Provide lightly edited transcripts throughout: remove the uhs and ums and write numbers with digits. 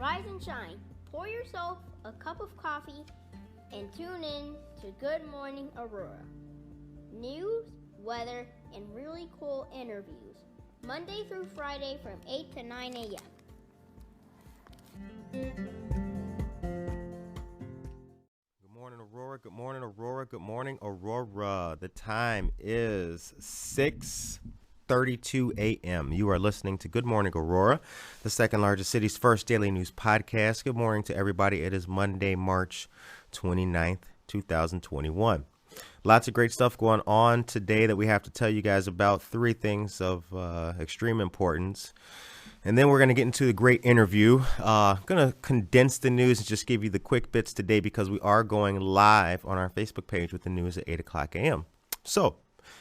Rise and shine. Pour yourself a cup of coffee and tune in to Good Morning Aurora. News, weather, and really cool interviews. Monday through Friday from 8 to 9 a.m. Good morning, Aurora. Good morning, Aurora. Good morning, Aurora. The time is 6:32 a.m. You are listening to Good Morning Aurora, the second largest city's first daily news podcast. Good morning to everybody. It is Monday, March 29th, 2021. Lots of great stuff going on today that we have to tell you guys about. Three things of extreme importance. And then we're going to get into the great interview. I'm going to condense the news and just give you the quick bits today because we are going live on our Facebook page with the news at 8 o'clock a.m. So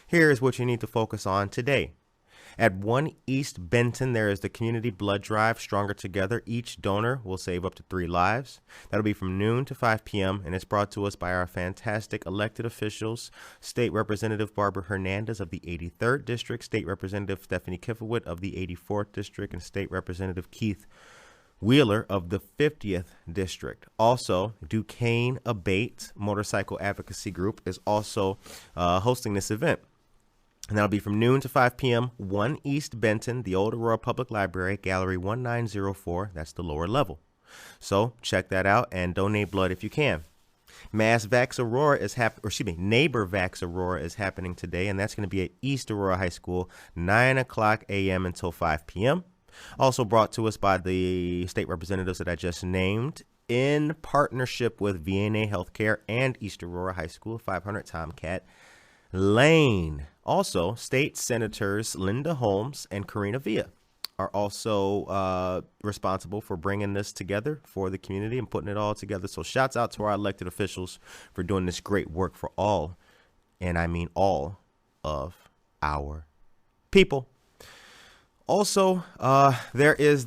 here's what you need to focus on today. At 1 East Benton, there is the Community Blood Drive, Stronger Together. Each donor will save up to 3 lives. That'll be from noon to 5 p.m., and it's brought to us by our fantastic elected officials, State Representative Barbara Hernandez of the 83rd District, State Representative Stephanie Kifowit of the 84th District, and State Representative Keith Wheeler of the 50th District. Also, Duquesne Abate Motorcycle Advocacy Group is also hosting this event. And that'll be from noon to 5 p.m., 1 East Benton, the Old Aurora Public Library, Gallery 1904. That's the lower level. So check that out and donate blood if you can. Neighbor Vax Aurora is happening today, and that's going to be at East Aurora High School, 9 o'clock a.m. until 5 p.m. Also brought to us by the state representatives that I just named in partnership with VNA Healthcare and East Aurora High School, 500 Tomcat Lane. Also, State Senators Linda Holmes and Karina Villa are also responsible for bringing this together for the community and putting it all together. So shouts out to our elected officials for doing this great work for all, and I mean all, of our people. Also, there is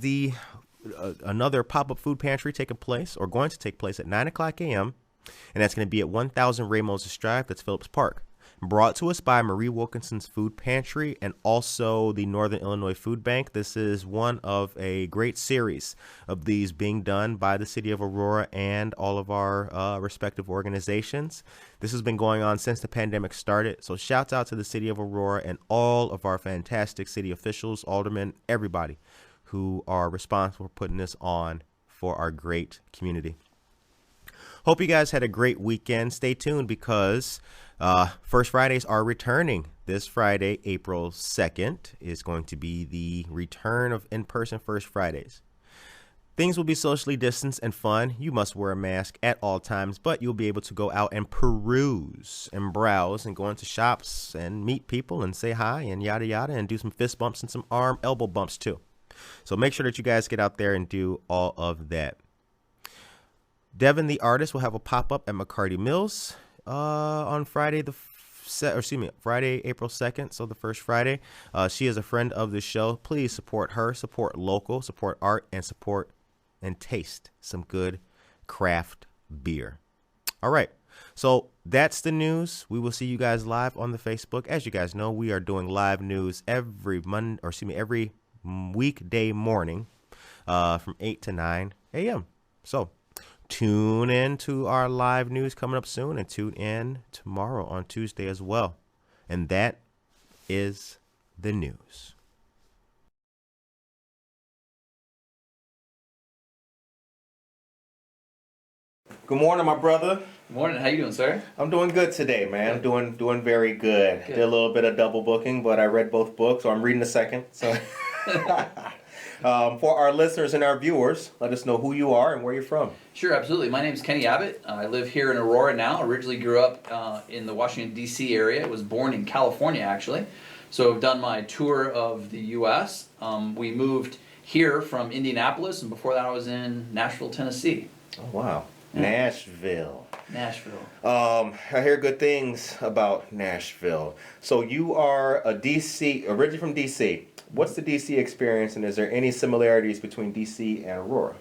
another pop-up food pantry taking place, or going to take place at 9 o'clock a.m., and that's going to be at 1000 Ramos Drive. That's Phillips Park. Brought to us by Marie Wilkinson's Food Pantry and also the Northern Illinois Food Bank. This is one of a great series of these being done by the city of Aurora and all of our respective organizations. This has been going on since the pandemic started. So shouts out to the city of Aurora and all of our fantastic city officials, aldermen, everybody who are responsible for putting this on for our great community. Hope you guys had a great weekend. Stay tuned because First Fridays are returning. This Friday, April 2nd, is going to be the return of in-person First Fridays. Things will be socially distanced and fun. You must wear a mask at all times, but you'll be able to go out and peruse and browse and go into shops and meet people and say hi and yada yada and do some fist bumps and some elbow bumps too. So make sure that you guys get out there and do all of that. Devin the artist will have a pop-up at McCarty Mills on Friday, Friday, April 2nd, so the first Friday. She is a friend of the show. Please support her, support local, support art, and support and taste some good craft beer. All right, so that's the news. We will see you guys live on the Facebook. As you guys know, we are doing live news every weekday morning from 8 to 9 a.m. So tune in to our live news coming up soon, and tune in tomorrow on Tuesday as well. And that is the news. Good morning, my brother. Good morning. How you doing, sir? I'm doing good today, man. I'm doing very good. Did a little bit of double booking, but I read both books, so I'm reading the second. So for our listeners and our viewers, let us know who you are and where you're from. Sure, absolutely. My name is Kenny Abbott. I live here in Aurora now. Originally grew up in the Washington D.C. area. I was born in California, actually. So I've done my tour of the U.S. We moved here from Indianapolis, and before that I was in Nashville, Tennessee. Oh, wow. Yeah. Nashville. I hear good things about Nashville. So you are originally from D.C. What's the D.C. experience, and is there any similarities between D.C. and Aurora?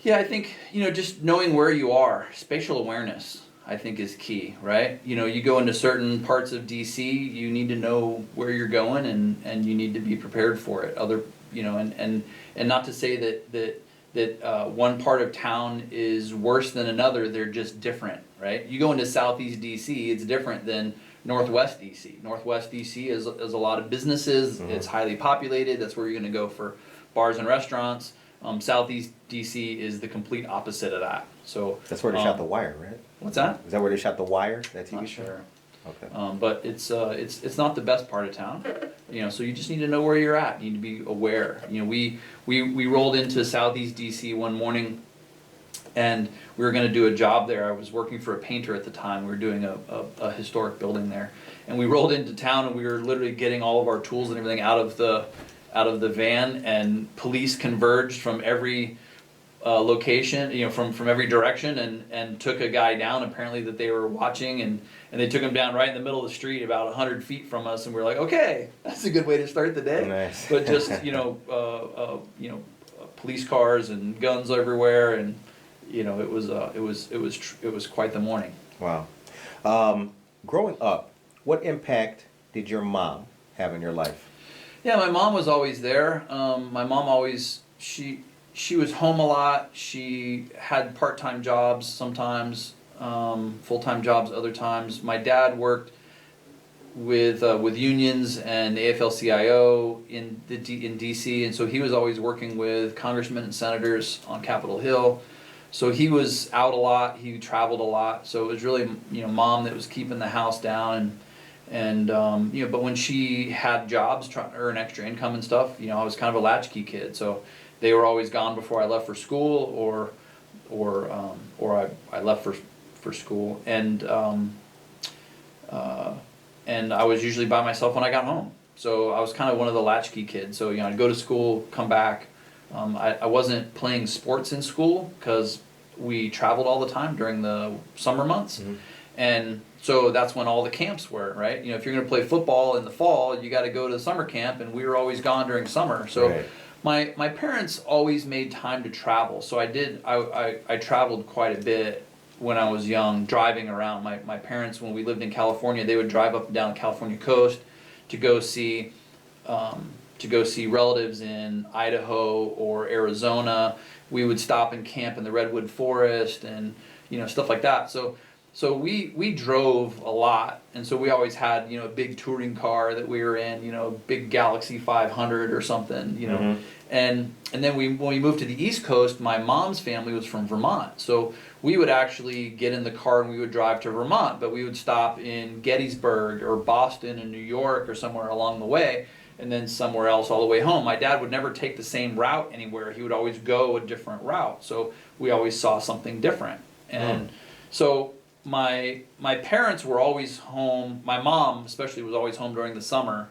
Yeah, I think, just knowing where you are, spatial awareness, I think is key, right? You go into certain parts of DC, you need to know where you're going, and you need to be prepared for it. And not to say that that one part of town is worse than another. They're just different, right? You go into Southeast DC, it's different than Northwest DC. Northwest DC is a lot of businesses. It's highly populated. That's where you're going to go for bars and restaurants. Southeast DC is the complete opposite of that. So that's where they shot The Wire, right? What's that? Is that where they shot The Wire? That TV Not show? sure. Okay. But it's not the best part of town, so you just need to know where you're at. You need to be aware. We rolled into Southeast DC one morning, and we were going to do a job there. I was working for a painter at the time. We were doing a historic building there, and we rolled into town, and we were literally getting all of our tools and everything out of the van, and police converged from every location, from every direction, and took a guy down apparently that they were watching, and they took him down right in the middle of the street about 100 feet from us, and we were like, okay, that's a good way to start the day. Nice. But just police cars and guns everywhere, and it was quite the morning. Wow. Growing up, what impact did your mom have in your life? Yeah, my mom was always there. My mom always, she was home a lot. She had part-time jobs sometimes, full-time jobs other times. My dad worked with unions and the AFL-CIO in DC, and so he was always working with congressmen and senators on Capitol Hill. So he was out a lot. He traveled a lot. So it was really mom that was keeping the house down, and but when she had jobs trying to earn extra income and stuff, I was kind of a latchkey kid. So they were always gone before I left for school, or I left for school, and I was usually by myself when I got home. So I was kind of one of the latchkey kids. So I'd go to school, come back. I wasn't playing sports in school because we traveled all the time during the summer months, and so that's when all the camps were, right? If you're going to play football in the fall, you got to go to summer camp, and we were always gone during summer. So. Right. My parents always made time to travel, so I traveled quite a bit when I was young, driving around. My parents, when we lived in California, they would drive up and down the California coast to go see relatives in Idaho or Arizona. We would stop and camp in the redwood forest and stuff like that. So we drove a lot, and so we always had a big touring car that we were in, big Galaxy 500 or something, and then when we moved to the East Coast, my mom's family was from Vermont, so we would actually get in the car and we would drive to Vermont, but we would stop in Gettysburg or Boston and New York or somewhere along the way, and then somewhere else all the way home. My dad would never take the same route anywhere. He would always go a different route, so we always saw something different, and so. My parents were always home. My mom especially was always home during the summer,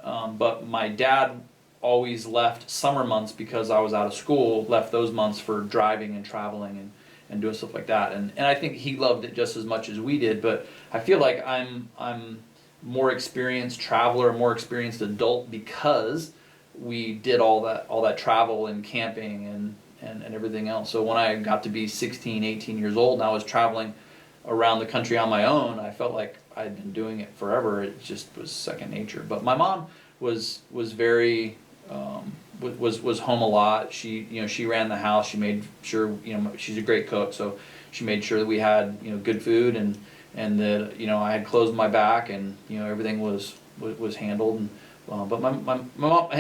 but my dad always left summer months because I was out of school, left those months for driving and traveling and doing stuff like that. And I think he loved it just as much as we did, but I feel like I'm more experienced traveler, more experienced adult because we did all that travel and camping and everything else. So when I got to be 16, 18 years old and I was traveling around the country on my own, I felt like I'd been doing it forever. It just was second nature. But my mom was very was home a lot. She ran the house. She made sure she's a great cook, so she made sure that we had good food and that I had clothes on my back and everything was handled. And but my mom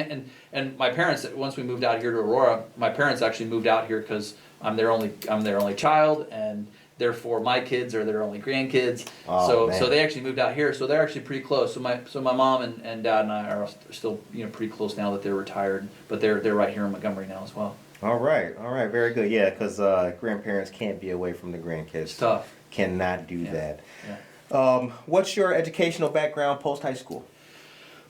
and my parents, once we moved out here to Aurora, my parents actually moved out here because I'm their only child, and therefore my kids are their only grandkids. So they actually moved out here, so they're actually pretty close. So my mom and dad and I are still pretty close now that they're retired, but they're right here in Montgomery now as well. All right, very good. Yeah, because grandparents can't be away from the grandkids. It's tough. Cannot do that. Yeah. What's your educational background post high school?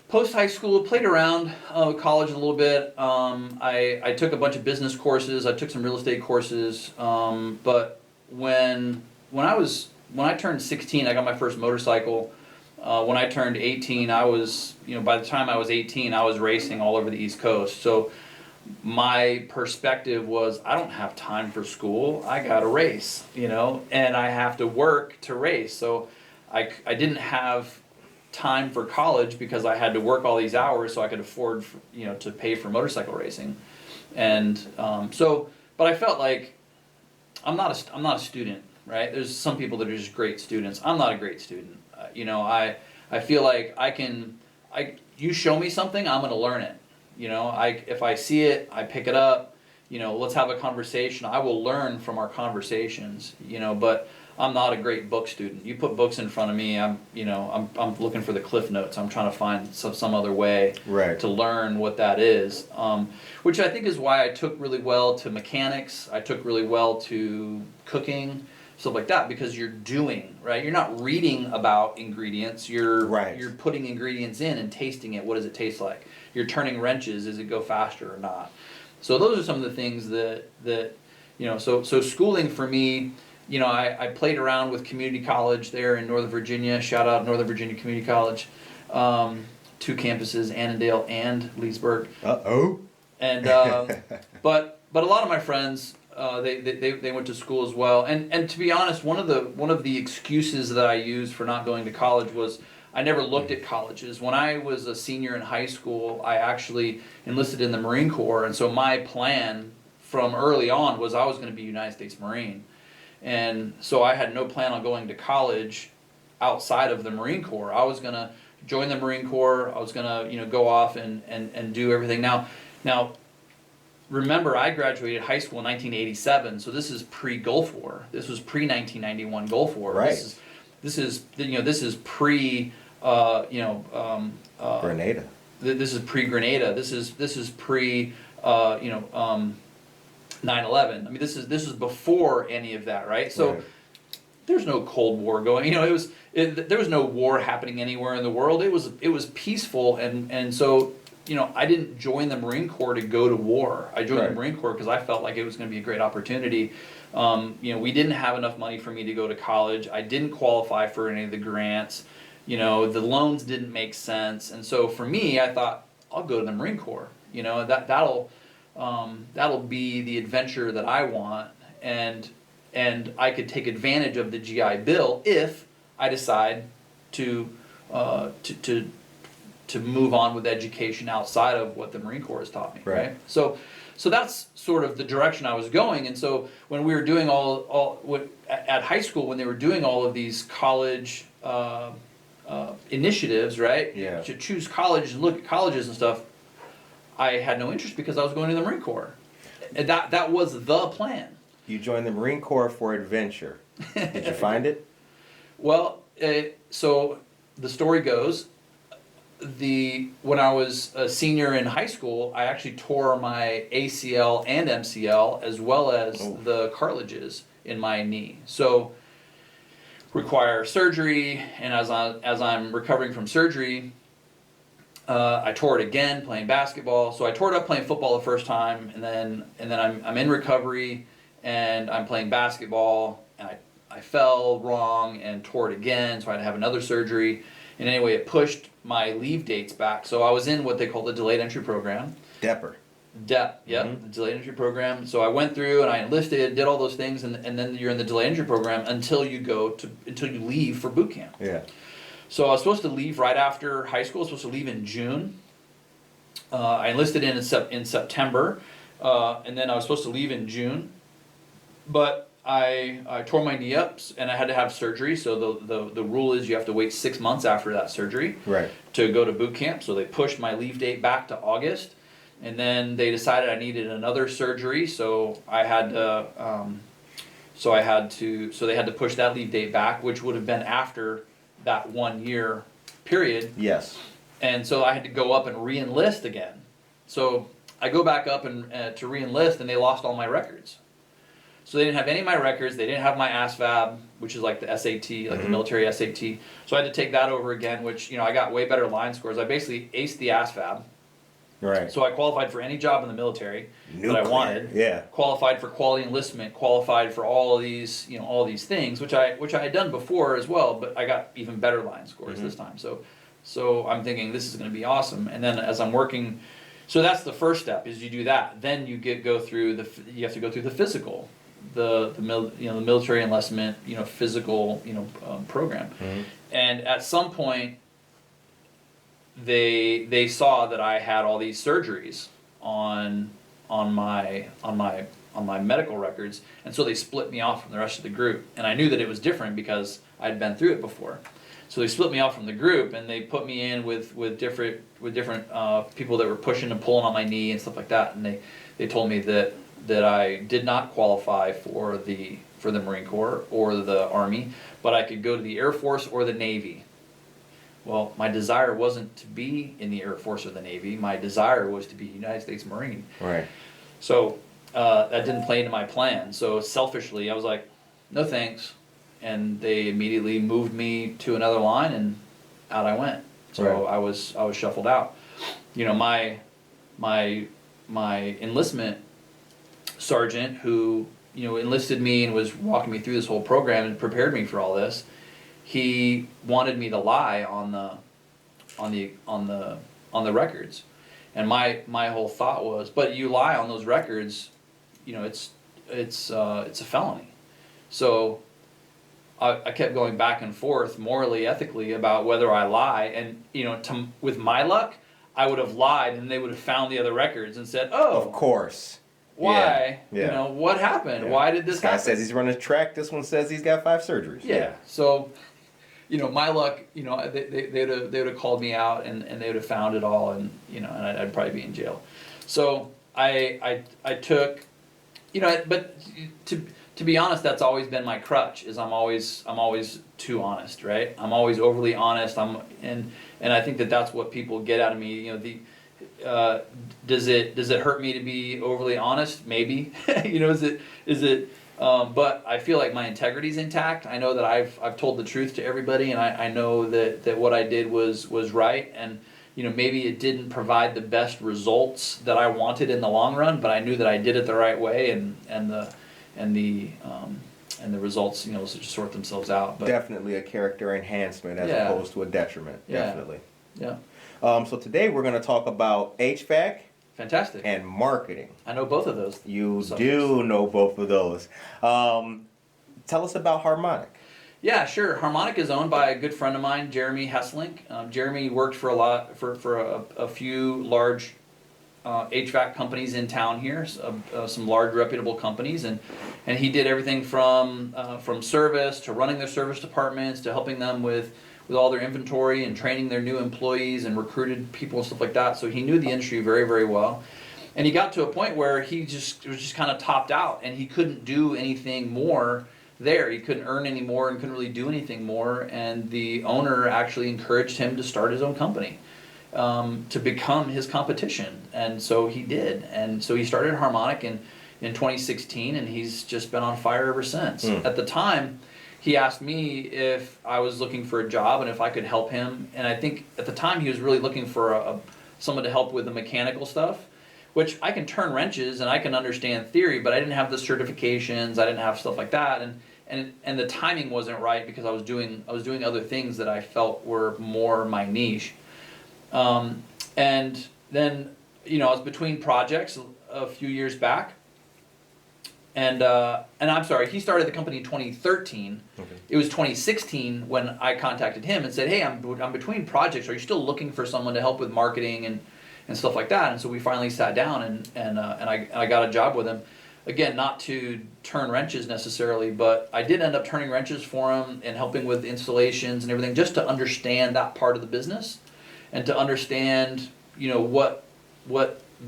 Post high school, played around college a little bit. I took a bunch of business courses. I took some real estate courses, but when I turned 16, I got my first motorcycle. When I turned 18, I was, by the time I was 18, I was racing all over the East Coast. So my perspective was, I don't have time for school. I got to race, and I have to work to race. So I didn't have time for college because I had to work all these hours so I could afford, to pay for motorcycle racing. And so but I felt like I'm not a student, right? There's some people that are just great students. I'm not a great student. I feel like you show me something, I'm going to learn it. If I see it, I pick it up. Let's have a conversation. I will learn from our conversations. But I'm not a great book student. You put books in front of me, I'm looking for the cliff notes. I'm trying to find some other way to learn what that is. Which I think is why I took really well to mechanics. I took really well to cooking, stuff like that, because you're doing, right? You're not reading about ingredients. You're putting ingredients in and tasting it. What does it taste like? You're turning wrenches. Does it go faster or not? So those are some of the things that so schooling for me, I played around with community college there in Northern Virginia. Shout out Northern Virginia Community College. 2 campuses, Annandale and Leesburg. And but a lot of my friends, they went to school as well. And to be honest, one of the excuses that I used for not going to college was I never looked at colleges. When I was a senior in high school, I actually enlisted in the Marine Corps, and so my plan from early on was I was going to be a United States Marine. And so I had no plan on going to college outside of the Marine Corps. I was going to join the Marine Corps. I was going to go off and do everything. Now, remember, I graduated high school in 1987, so this is pre-Gulf War. This was pre-1991 Gulf War. Right. This is pre Grenada. This is pre-Grenada. This is pre 9/11. I mean, this is before any of that, right? So there's no Cold War going. There was no war happening anywhere in the world. It was peaceful, and so I didn't join the Marine Corps to go to war. I joined the Marine Corps because I felt like it was going to be a great opportunity. We didn't have enough money for me to go to college. I didn't qualify for any of the grants. The loans didn't make sense, and so for me, I thought I'll go to the Marine Corps. That'll be the adventure that I want, and I could take advantage of the GI Bill if I decide to move on with education outside of what the Marine Corps has taught me, right? So that's sort of the direction I was going. And so when we were doing at high school, when they were doing all of these college initiatives, right? Yeah. To choose college and look at colleges and stuff, I had no interest because I was going to the Marine Corps. And that was the plan. You joined the Marine Corps for adventure. Did you find it? Well, so the story goes, when I was a senior in high school, I actually tore my ACL and MCL as well as the cartilages in my knee. So require surgery, and as I'm recovering from surgery, I tore it again playing basketball. So I tore it up playing football the first time, and then I'm in recovery and I'm playing basketball, and I fell wrong and tore it again, so I had to have another surgery. And anyway, it pushed my leave dates back. So I was in what they call the delayed entry program. DEPR. Yep, the delayed entry program. So I went through and I enlisted, did all those things, and then you're in the delayed entry program until you leave for boot camp. Yeah. So I was supposed to leave right after high school. I was supposed to leave in June. I enlisted in September, and then I was supposed to leave in June. But I tore my knee up, and I had to have surgery. So the rule is you have to wait 6 months after that surgery to go to boot camp. So they pushed my leave date back to August, and then they decided I needed another surgery. So I had to. So they had to push that leave date back, which would have been after that 1 year period. Yes. And so I had to go up and re-enlist again. So I go back up and to re-enlist, and they lost all my records. So they didn't have any of my records. They didn't have my ASVAB, which is like the SAT, like the military SAT. So I had to take that over again, which I got way better line scores. I basically aced the ASVAB. Right. So I qualified for any job in the military that I wanted. Yeah. Qualified for quality enlistment. Qualified for all of these, all these things, which I had done before as well. But I got even better line scores this time. So I'm thinking this is going to be awesome. And then as I'm working, so that's the first step is you do that. Then you you have to go through the physical, the military enlistment physical program. And at some point, they saw that I had all these surgeries on my medical records, and so they split me off from the rest of the group. And I knew that it was different because I'd been through it before. So they split me off from the group, and they put me in with different people that were pushing and pulling on my knee and stuff like that. And they told me that I did not qualify for the Marine Corps or the Army, but I could go to the Air Force or the Navy. Well, my desire wasn't to be in the Air Force or the Navy. My desire was to be a United States Marine. Right. So that didn't play into my plan. So selfishly, I was like, no thanks. And they immediately moved me to another line, and out I went. So right. I was shuffled out. You know, my enlistment sergeant, who enlisted me and was walking me through this whole program and prepared me for all this, he wanted me to lie on the records. And my whole thought was, but you lie on those records, it's a felony. So I kept going back and forth morally, ethically about whether I lie, and with my luck, I would have lied, and they would have found the other records and said, "Oh, of course, why? Yeah. What happened? Yeah. Why did this happen?" Guy says he's running a track. This one says he's got 5 surgeries. Yeah. So, my luck, they would have called me out, and they would have found it all, and and I'd probably be in jail. So I took, but to be honest, that's always been my crutch. Is I'm always too honest, right? I'm always overly honest. And I think that's what people get out of me. Does it hurt me to be overly honest? Maybe. Is it? But I feel like my integrity is intact. I know that I've told the truth to everybody, and I know that what I did was right. And maybe it didn't provide the best results that I wanted in the long run, but I knew that I did it the right way, and the results just sort themselves out. But definitely a character enhancement as Yeah. opposed to a detriment. Yeah. Definitely. Yeah. So today we're going to talk about HVAC Fantastic. and marketing. I know both of those. You subjects. do know both of those. Tell us about Harmonic. Yeah, sure. Harmonic is owned by a good friend of mine, Jeremy Hesselink. Jeremy worked for a few large HVAC companies in town here, some large reputable companies, and he did everything from service to running their service departments to helping them with all their inventory and training their new employees and recruited people and stuff like that. So he knew the industry very, very well. And he got to a point where he was just kind of topped out, and he couldn't do anything more there. He couldn't earn any more and couldn't really do anything more. And the owner actually encouraged him to start his own company, to become his competition. And so he did. And so he started Harmonic in 2016, and he's just been on fire ever since. At the time, he asked me if I was looking for a job and if I could help him. And I think at the time he was really looking for someone to help with the mechanical stuff, which I can turn wrenches and I can understand theory, but I didn't have the certifications, I didn't have stuff like that, and the timing wasn't right because I was doing other things that I felt were more my niche. And then I was between projects a few years back, and I'm sorry, he started the company in 2013. Okay. It was 2016 when I contacted him and said, "Hey, I'm between projects. Are you still looking for someone to help with marketing and stuff like that?" And so we finally sat down and I got a job with him. Again, not to turn wrenches necessarily, but I did end up turning wrenches for him and helping with installations and everything, just to understand that part of the business and to understand what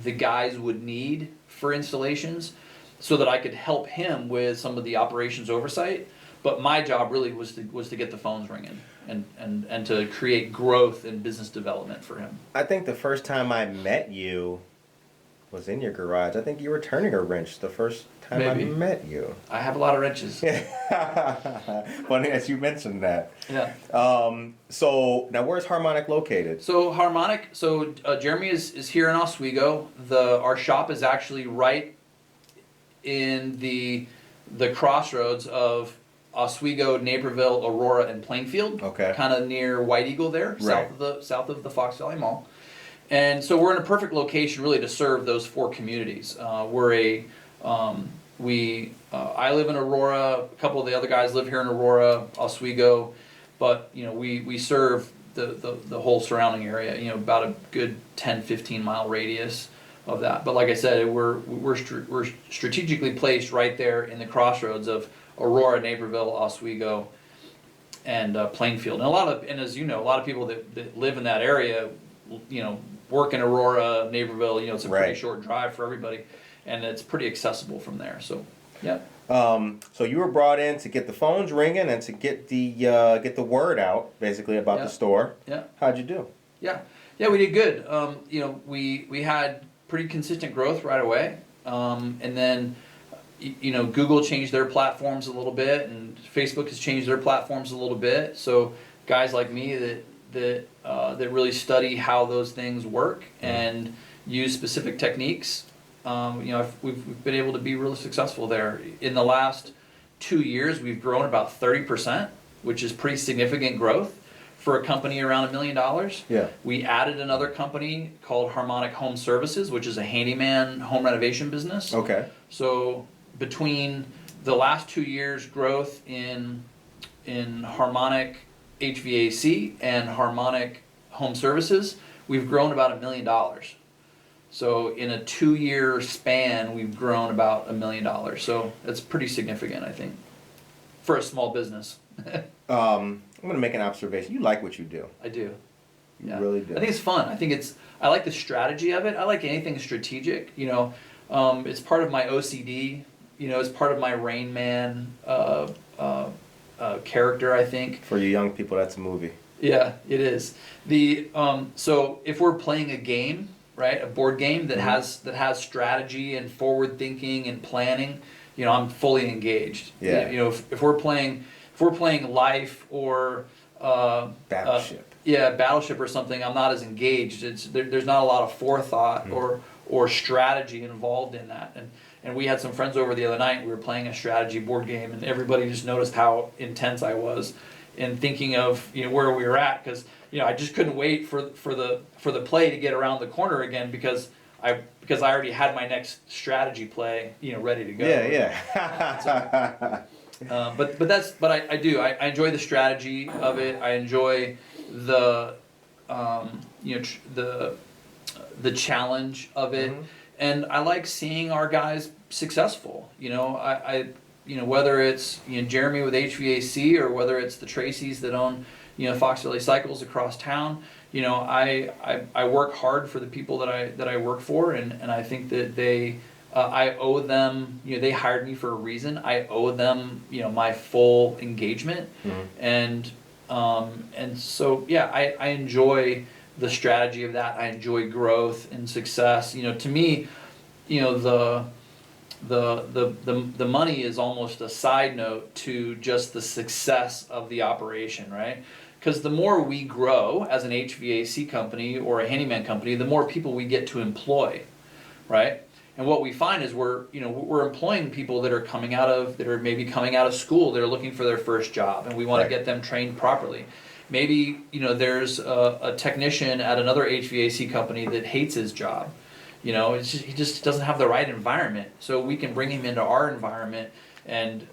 the guys would need for installations, so that I could help him with some of the operations oversight. But my job really was to get the phones ringing and to create growth and business development for him. I think the first time I met you was in your garage. I think you were turning a wrench the first time I met you. I have a lot of wrenches. Funny that you mentioned that. Yeah. So now where's Harmonic located? So Jeremy is here in Oswego. Our shop is actually right in the crossroads of Oswego, Naperville, Aurora, and Plainfield. Okay. Kind of near White Eagle there, right. south of the Fox Valley Mall. And so we're in a perfect location really to serve those 4 communities. I live in Aurora. A couple of the other guys live here in Aurora, Oswego, but we serve the whole surrounding area. About a good 10-15 mile radius. of that. But like I said, we're strategically placed right there in the crossroads of Aurora, Naperville, Oswego, and Plainfield. And as you know, a lot of people that live in that area, work in Aurora, Naperville. It's a pretty short drive for everybody, and it's pretty accessible from there. So, yeah. So you were brought in to get the phones ringing and to get the word out, basically, about the store. Yeah. How'd you do? Yeah, we did good. We had pretty consistent growth right away, and then Google changed their platforms a little bit, and Facebook has changed their platforms a little bit. So guys like me that really study how those things work and use specific techniques. We've been able to be really successful there. In the last 2 years, we've grown about 30%, which is pretty significant growth for a company around $1 million. Yeah. We added another company called Harmonic Home Services, which is a handyman home renovation business. Okay. So between the last 2 years' growth in Harmonic HVAC and Harmonic Home Services, we've grown about $1 million. So in a 2-year span, we've grown about $1 million. So that's pretty significant, I think, for a small business. I'm going to make an observation. You like what you do. I do. You really do. I think it's fun. I like the strategy of it. I like anything strategic. It's part of my OCD. It's part of my Rain Man character, I think. For you young people, that's a movie. Yeah, it is. So if we're playing a game, right, a board game that has strategy and forward thinking and planning, I'm fully engaged. Yeah. If we're playing Life or Battleship. Battleship or something, I'm not as engaged. There's not a lot of forethought or strategy involved in that. And we had some friends over the other night. We were playing a strategy board game, and everybody just noticed how intense I was in thinking of where we were at, because I just couldn't wait for the play to get around the corner again, because I already had my next strategy play ready to go. Yeah. But I do. I enjoy the strategy of it. I enjoy the the challenge of it, and I like seeing our guys successful. Whether it's Jeremy with HVAC, or whether it's the Tracys that own Fox Valley Cycles across town. I work hard for the people that I work for, and I think that I owe them, they hired me for a reason. I owe them, my full engagement. And so, I enjoy the strategy of that. I enjoy growth and success. To me, the money is almost a side note to just the success of the operation, right? Because the more we grow as an HVAC company or a handyman company, the more people we get to employ, right? And what we find is we're employing people that are maybe coming out of school, that are looking for their first job, and we want to get them trained properly. Maybe there's a technician at another HVAC company that hates his job. He just doesn't have the right environment. So we can bring him into our environment and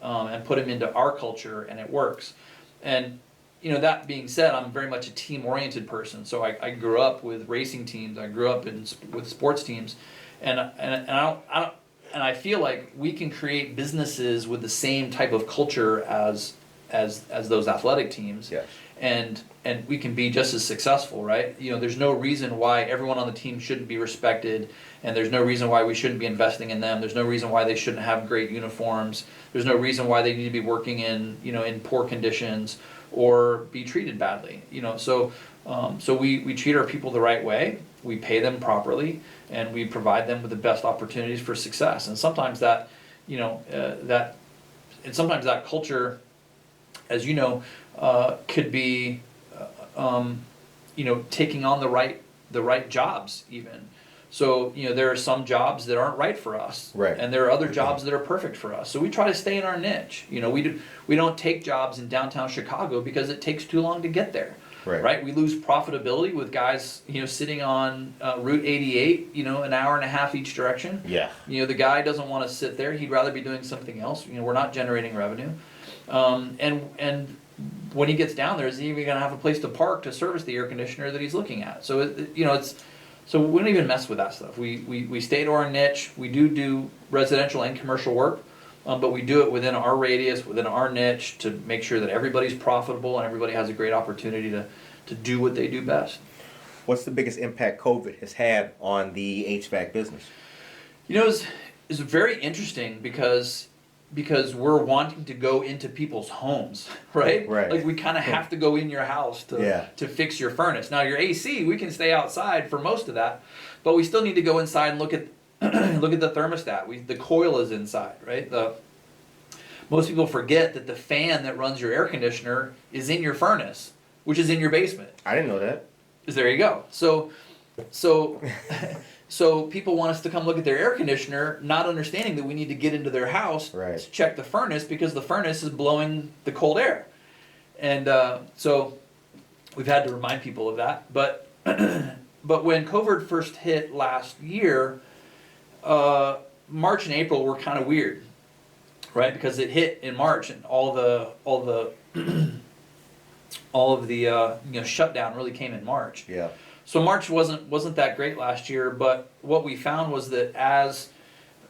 put him into our culture, and it works. And that being said, I'm very much a team-oriented person. So I grew up with racing teams. I grew up with sports teams, and I feel like we can create businesses with the same type of culture as those athletic teams. Yes. And we can be just as successful, right? There's no reason why everyone on the team shouldn't be respected, and there's no reason why we shouldn't be investing in them. There's no reason why they shouldn't have great uniforms. There's no reason why they need to be working in poor conditions or be treated badly. So we treat our people the right way. We pay them properly, and we provide them with the best opportunities for success. And sometimes that culture, as could be, taking on the right jobs even. So there are some jobs that aren't right for us, right, and there are other jobs that are perfect for us. So we try to stay in our niche. We don't take jobs in downtown Chicago because it takes too long to get there. Right. We lose profitability with guys sitting on Route 88 an hour and a half each direction. Yeah. The guy doesn't want to sit there. He'd rather be doing something else. We're not generating revenue. And when he gets down there, is he even going to have a place to park to service the air conditioner that he's looking at? So So we don't even mess with that stuff. We stay to our niche. We do residential and commercial work, but we do it within our radius, within our niche, to make sure that everybody's profitable and everybody has a great opportunity to do what they do best. What's the biggest impact COVID has had on the HVAC business? You know, it's very interesting because we're wanting to go into people's homes, right? Right. Like we kind of have to go in your house to fix your furnace. Now your AC, we can stay outside for most of that, but we still need to go inside and look at look at the thermostat. The coil is inside, right? Most people forget that the fan that runs your air conditioner is in your furnace, which is in your basement. I didn't know that. There you go. So people want us to come look at their air conditioner, not understanding that we need to get into their house to check the furnace because the furnace is blowing the cold air. And so we've had to remind people of that. But but when COVID first hit last year, March and April were kind of weird, right? Because it hit in March and all of the shutdown really came in March. Yeah. So March wasn't that great last year, but what we found was that as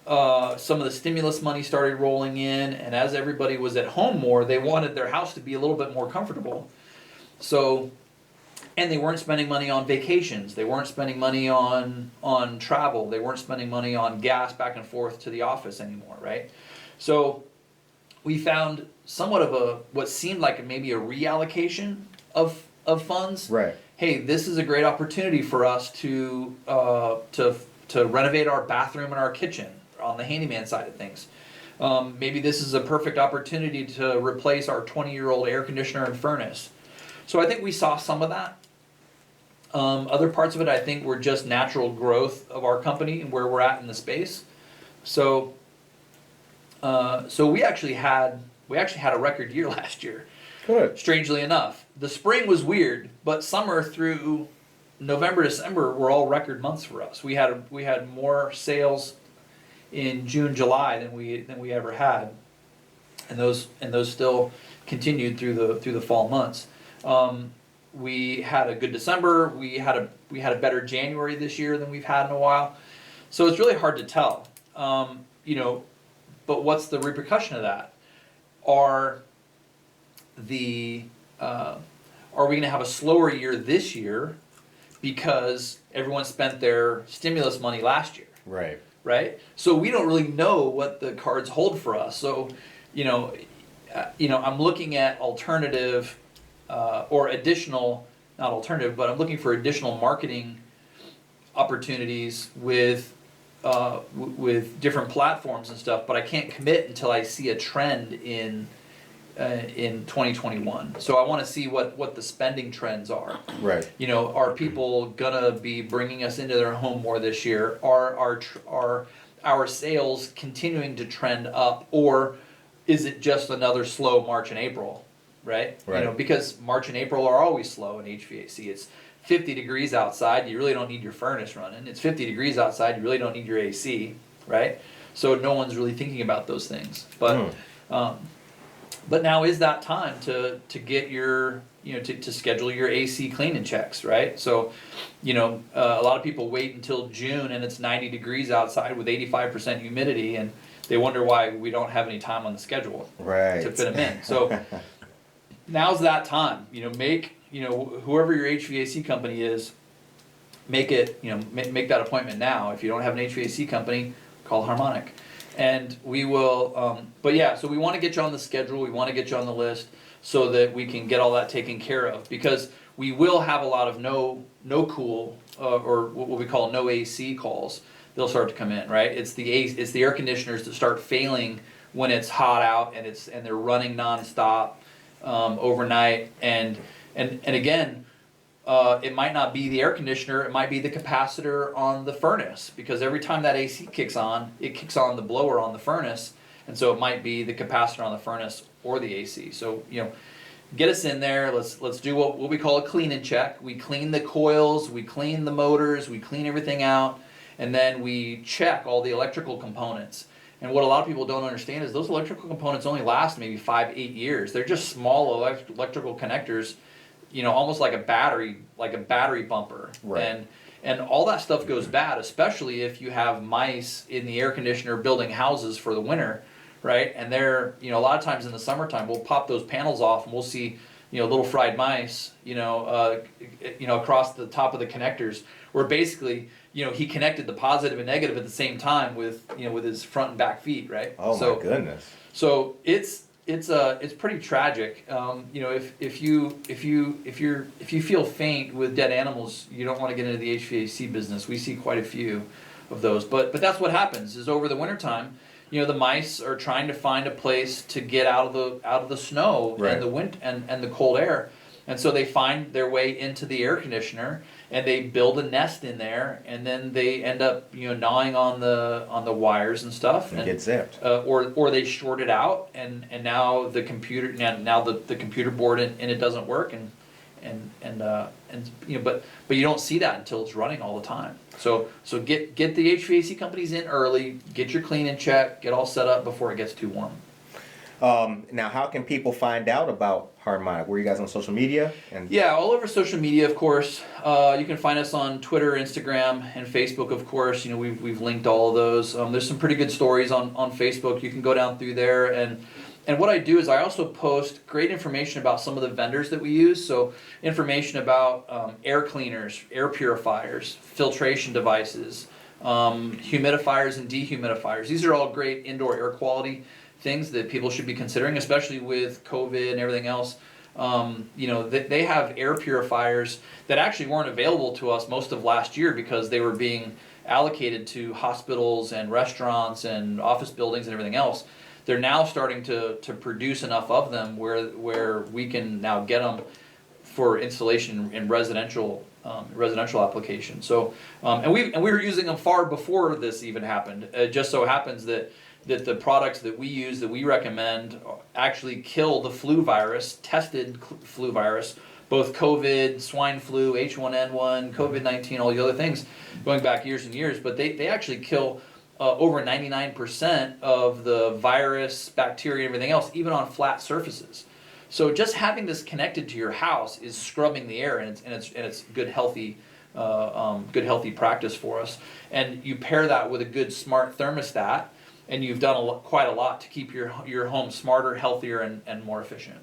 some of the stimulus money started rolling in, and as everybody was at home more, they wanted their house to be a little bit more comfortable. So, and they weren't spending money on vacations. They weren't spending money on travel. They weren't spending money on gas back and forth to the office anymore, right? So we found somewhat of what seemed like maybe a reallocation of funds. Right. Hey, this is a great opportunity for us to renovate our bathroom and our kitchen on the handyman side of things. Maybe this is a perfect opportunity to replace our 20-year-old air conditioner and furnace. So I think we saw some of that. Other parts of it, I think, were just natural growth of our company and where we're at in the space. So we actually had a record year last year. Good. Strangely enough, the spring was weird, but summer through November, December were all record months for us. We had more sales in June, July than we ever had, and those still continued through the fall months. We had a good December. We had a better January this year than we've had in a while. So it's really hard to tell, But what's the repercussion of that? Are we going to have a slower year this year because everyone spent their stimulus money last year? Right? So we don't really know what the cards hold for us. So, I'm looking at alternative or additional, not alternative, but I'm looking for additional marketing opportunities with different platforms and stuff, but I can't commit until I see a trend in 2021. So I want to see what the spending trends are. Right. Are people gonna be bringing us into their home more this year? Are our sales continuing to trend up, or is it just another slow March and April? Right. Because March and April are always slow in HVAC. It's 50 degrees outside, you really don't need your furnace running. It's 50 degrees outside, you really don't need your AC, right? So no one's really thinking about those things. But now is that time to get your, to schedule your AC cleaning checks, right? So, a lot of people wait until June and it's 90 degrees outside with 85% humidity, and they wonder why we don't have any time on the schedule to fit them in. So now's that time. Whoever your HVAC company is, make that appointment now. If you don't have an HVAC company, call Harmonic, and we will. So we want to get you on the schedule. We want to get you on the list so that we can get all that taken care of, because we will have a lot of no cool or what we call no AC calls. They'll start to come in, right? It's the air conditioners that start failing when it's hot out and they're running nonstop overnight, and again, it might not be the air conditioner, it might be the capacitor on the furnace, because every time that AC kicks on, it kicks on the blower on the furnace, and so it might be the capacitor on the furnace or the AC. So, get us in there, let's do what we call a clean and check. We clean the coils, we clean the motors, we clean everything out, and then we check all the electrical components. And what a lot of people don't understand is those electrical components only last maybe 5-8 years. They're just small electrical connectors, almost like a battery bumper. Right. And all that stuff goes bad, especially if you have mice in the air conditioner building houses for the winter, right? And they're, a lot of times in the summertime, we'll pop those panels off and we'll see, little fried mice, across the top of the connectors, where basically, he connected the positive and negative at the same time with his front and back feet, right? Oh, my goodness. So it's pretty tragic. If you feel faint with dead animals, you don't want to get into the HVAC business. We see quite a few of those, but that's what happens. Is over the wintertime, the mice are trying to find a place to get out of the snow and the wind and the cold air, and so they find their way into the air conditioner and they build a nest in there, and then they end up gnawing on the wires and stuff and get zipped, or they short it out, and now the computer the computer board and it doesn't work, but you don't see that until it's running all the time. So get the HVAC companies in early, get your clean and check, get all set up before it gets too warm. Now, how can people find out about Harmonic? Were you guys on social media? Yeah, all over social media, of course. You can find us on Twitter, Instagram, and Facebook, of course. We've linked all of those. There's some pretty good stories on Facebook. You can go down through there, and what I do is I also post great information about some of the vendors that we use. So information about air cleaners, air purifiers, filtration devices, humidifiers and dehumidifiers. These are all great indoor air quality things that people should be considering, especially with COVID and everything else. They have air purifiers that actually weren't available to us most of last year because they were being allocated to hospitals and restaurants and office buildings and everything else. They're now starting to produce enough of them where we can now get them for installation in residential applications. So and we were using them far before this even happened. It just so happens that the products that we use, that we recommend, actually kill the flu virus, tested flu virus, both COVID, swine flu, H1N1, COVID-19, all the other things, going back years and years. But they actually kill over 99% of the virus, bacteria, and everything else, even on flat surfaces. So just having this connected to your house is scrubbing the air, and it's good healthy practice for us. And you pair that with a good smart thermostat, and you've done quite a lot to keep your home smarter, healthier, and more efficient.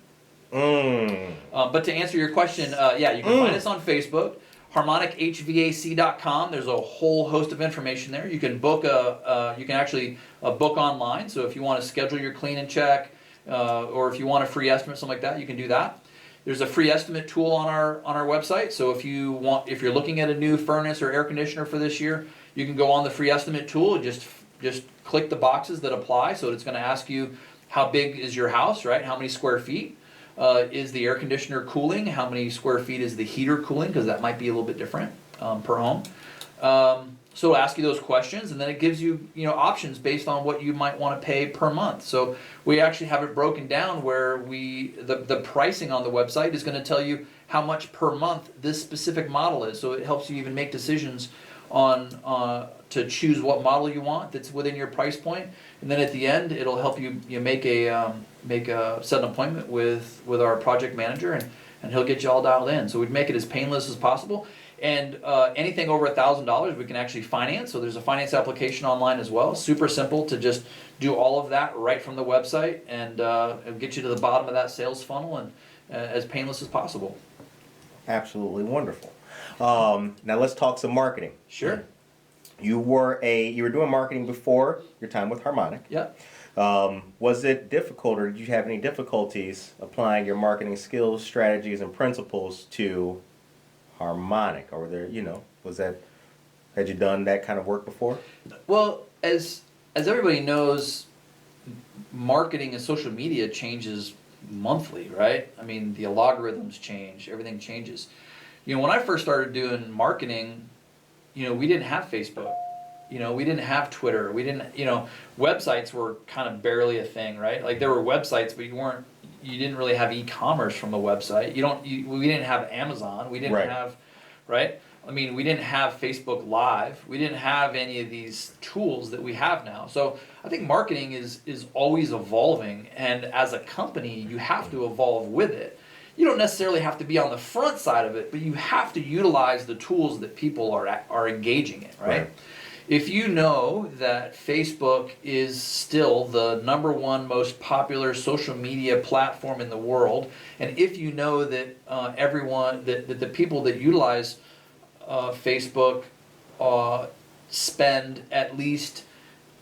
But to answer your question, you can find us on Facebook, harmonichvac.com. There's a whole host of information there. You can book book online. So if you want to schedule your clean and check, or if you want a free estimate, something like that, you can do that. There's a free estimate tool on our website. So if you're looking at a new furnace or air conditioner for this year, you can go on the free estimate tool and just click the boxes that apply. So it's going to ask you, how big is your house, right? How many square feet? Is the air conditioner cooling? How many square feet is the heater cooling? Because that might be a little bit different per home. So it'll ask you those questions, and then it gives you options based on what you might want to pay per month. So we actually have it broken down where the pricing on the website is going to tell you how much per month this specific model is. So it helps you even make decisions on to choose what model you want that's within your price point, and then at the end it'll help you set an appointment with our project manager, and he'll get you all dialed in. So we'd make it as painless as possible, and anything over $1,000 we can actually finance. So there's a finance application online as well. Super simple to just do all of that right from the website, and it'll get you to the bottom of that sales funnel, and as painless as possible. Absolutely wonderful. Now let's talk some marketing. Sure. You were doing marketing before your time with Harmonic. Yeah. Was it difficult, or did you have any difficulties applying your marketing skills, strategies, and principles to Harmonic? Or were there, had you done that kind of work before? Well, as everybody knows, marketing and social media changes monthly, right? I mean, the algorithms change, everything changes. When I first started doing marketing, we didn't have Facebook. We didn't have Twitter. We didn't, websites were kind of barely a thing, right? Like there were websites, but you didn't really have e-commerce from a website. We didn't have Amazon. We didn't have, right? I mean, we didn't have Facebook Live. We didn't have any of these tools that we have now. So I think marketing is always evolving, and as a company, you have to evolve with it. You don't necessarily have to be on the front side of it, but you have to utilize the tools that people are engaging in, right? If you know that Facebook is still the #1 most popular social media platform in the world, and if you know that that the people that utilize Facebook spend at least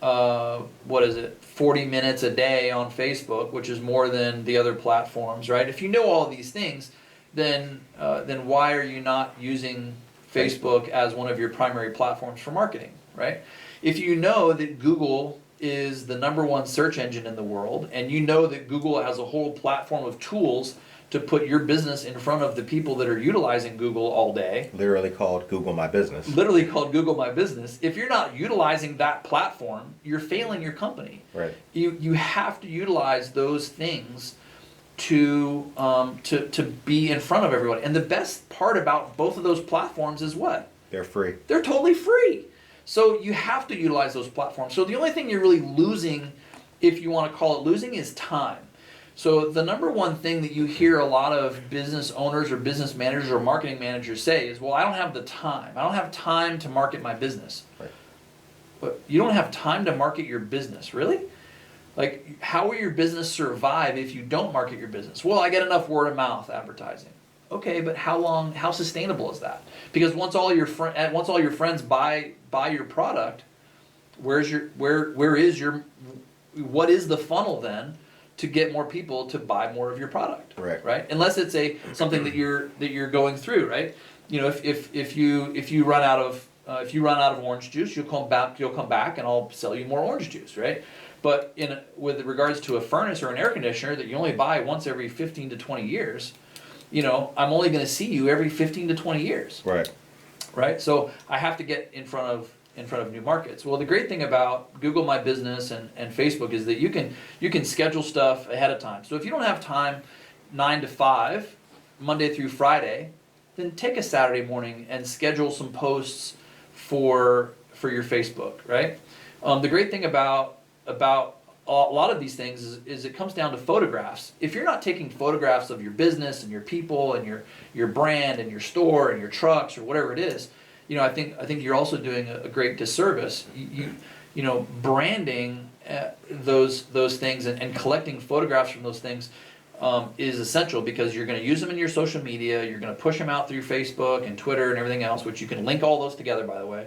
40 minutes a day on Facebook, which is more than the other platforms, right? If you know all these things, then why are you not using Facebook as one of your primary platforms for marketing, right? If you know that Google is the #1 search engine in the world, and you know that Google has a whole platform of tools to put your business in front of the people that are utilizing Google all day. Literally called Google My Business. Literally called Google My Business. If you're not utilizing that platform, you're failing your company. Right. You have to utilize those things to be in front of everyone. And the best part about both of those platforms is what? They're free. They're totally free. So you have to utilize those platforms. So the only thing you're really losing, if you want to call it losing, is time. So the #1 thing that you hear a lot of business owners or business managers or marketing managers say is, well, I don't have the time. I don't have time to market my business. Right. But you don't have time to market your business, really? Like, how will your business survive if you don't market your business? Well, I get enough word of mouth advertising. Okay, but how sustainable is that? Because once all your friends buy your product, what is the funnel then to get more people to buy more of your product? Right? Unless it's something that you're going through, right? You know, if you run out of orange juice, you'll come back and I'll sell you more orange juice, right? But with regards to a furnace or an air conditioner that you only buy once every 15 to 20 years, you know, I'm only going to see you every 15 to 20 years. Right? So I have to get in front of new markets. Well, the great thing about Google My Business and Facebook is that you can schedule stuff ahead of time. So if you don't have time 9 to 5, Monday through Friday, then take a Saturday morning and schedule some posts for your Facebook, right? The great thing about a lot of these things is it comes down to photographs. If you're not taking photographs of your business and your people and your brand and your store and your trucks or whatever it is, you know, I think you're also doing a great disservice. You know, branding those things and collecting photographs from those things is essential, because you're going to use them in your social media. You're going to push them out through Facebook and Twitter and everything else, which you can link all those together, by the way.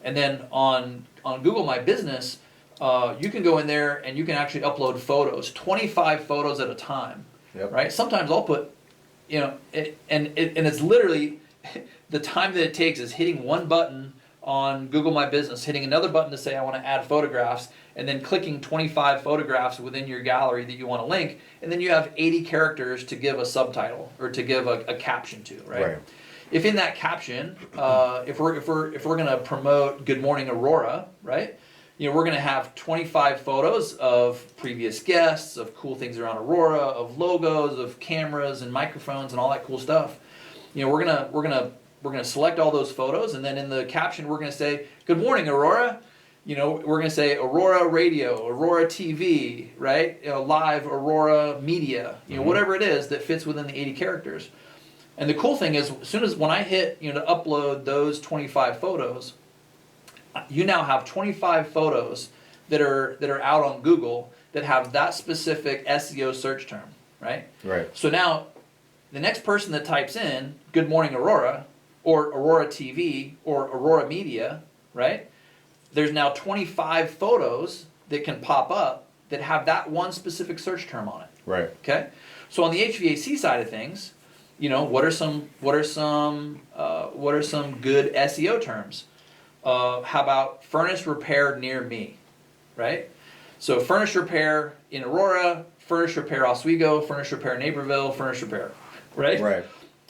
And then on Google My Business, you can go in there and you can actually upload photos, 25 photos at a time. Right? Sometimes I'll put, you know, and it's literally the time that it takes is hitting one button on Google My Business, hitting another button to say I want to add photographs, and then clicking 25 photographs within your gallery that you want to link, and then you have 80 characters to give a subtitle or to give a caption to, right? If in that caption, if we're going to promote Good Morning Aurora, right? You know, we're going to have 25 photos of previous guests, of cool things around Aurora, of logos, of cameras and microphones and all that cool stuff. You know, we're gonna select all those photos, and then in the caption we're gonna say, "Good morning, Aurora." You know, we're gonna say Aurora Radio, Aurora TV, right? You know, live Aurora Media. You know, whatever it is that fits within the 80 characters. And the cool thing is, as soon as when I hit, you know, to upload those 25 photos, you now have 25 photos that are out on Google that have that specific SEO search term, right? So now, the next person that types in Good Morning Aurora or Aurora TV or Aurora Media, right? There's now 25 photos that can pop up that have that one specific search term on it. Okay? So on the HVAC side of things, you know, what are some good SEO terms? How about furnace repair near me, right? So furnace repair in Aurora, furnace repair Oswego, furnace repair Naperville, furnace repair, right?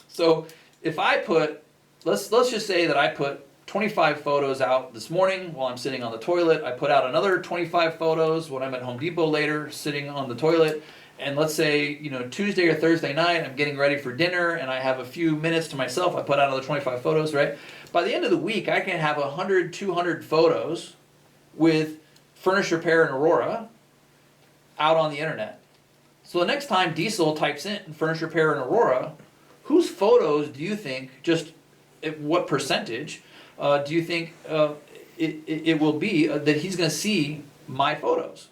So if I put, let's just say that I put 25 photos out this morning while I'm sitting on the toilet. I put out another 25 photos when I'm at Home Depot later, sitting on the toilet. And let's say, you know, Tuesday or Thursday night, I'm getting ready for dinner and I have a few minutes to myself. I put out another 25 photos, right? By the end of the week, I can have 100, 200 photos with furnace repair in Aurora out on the internet. So the next time Diesel types in furniture repair in Aurora, whose photos do you think, just what percentage, do you think it will be that he's going to see my photos?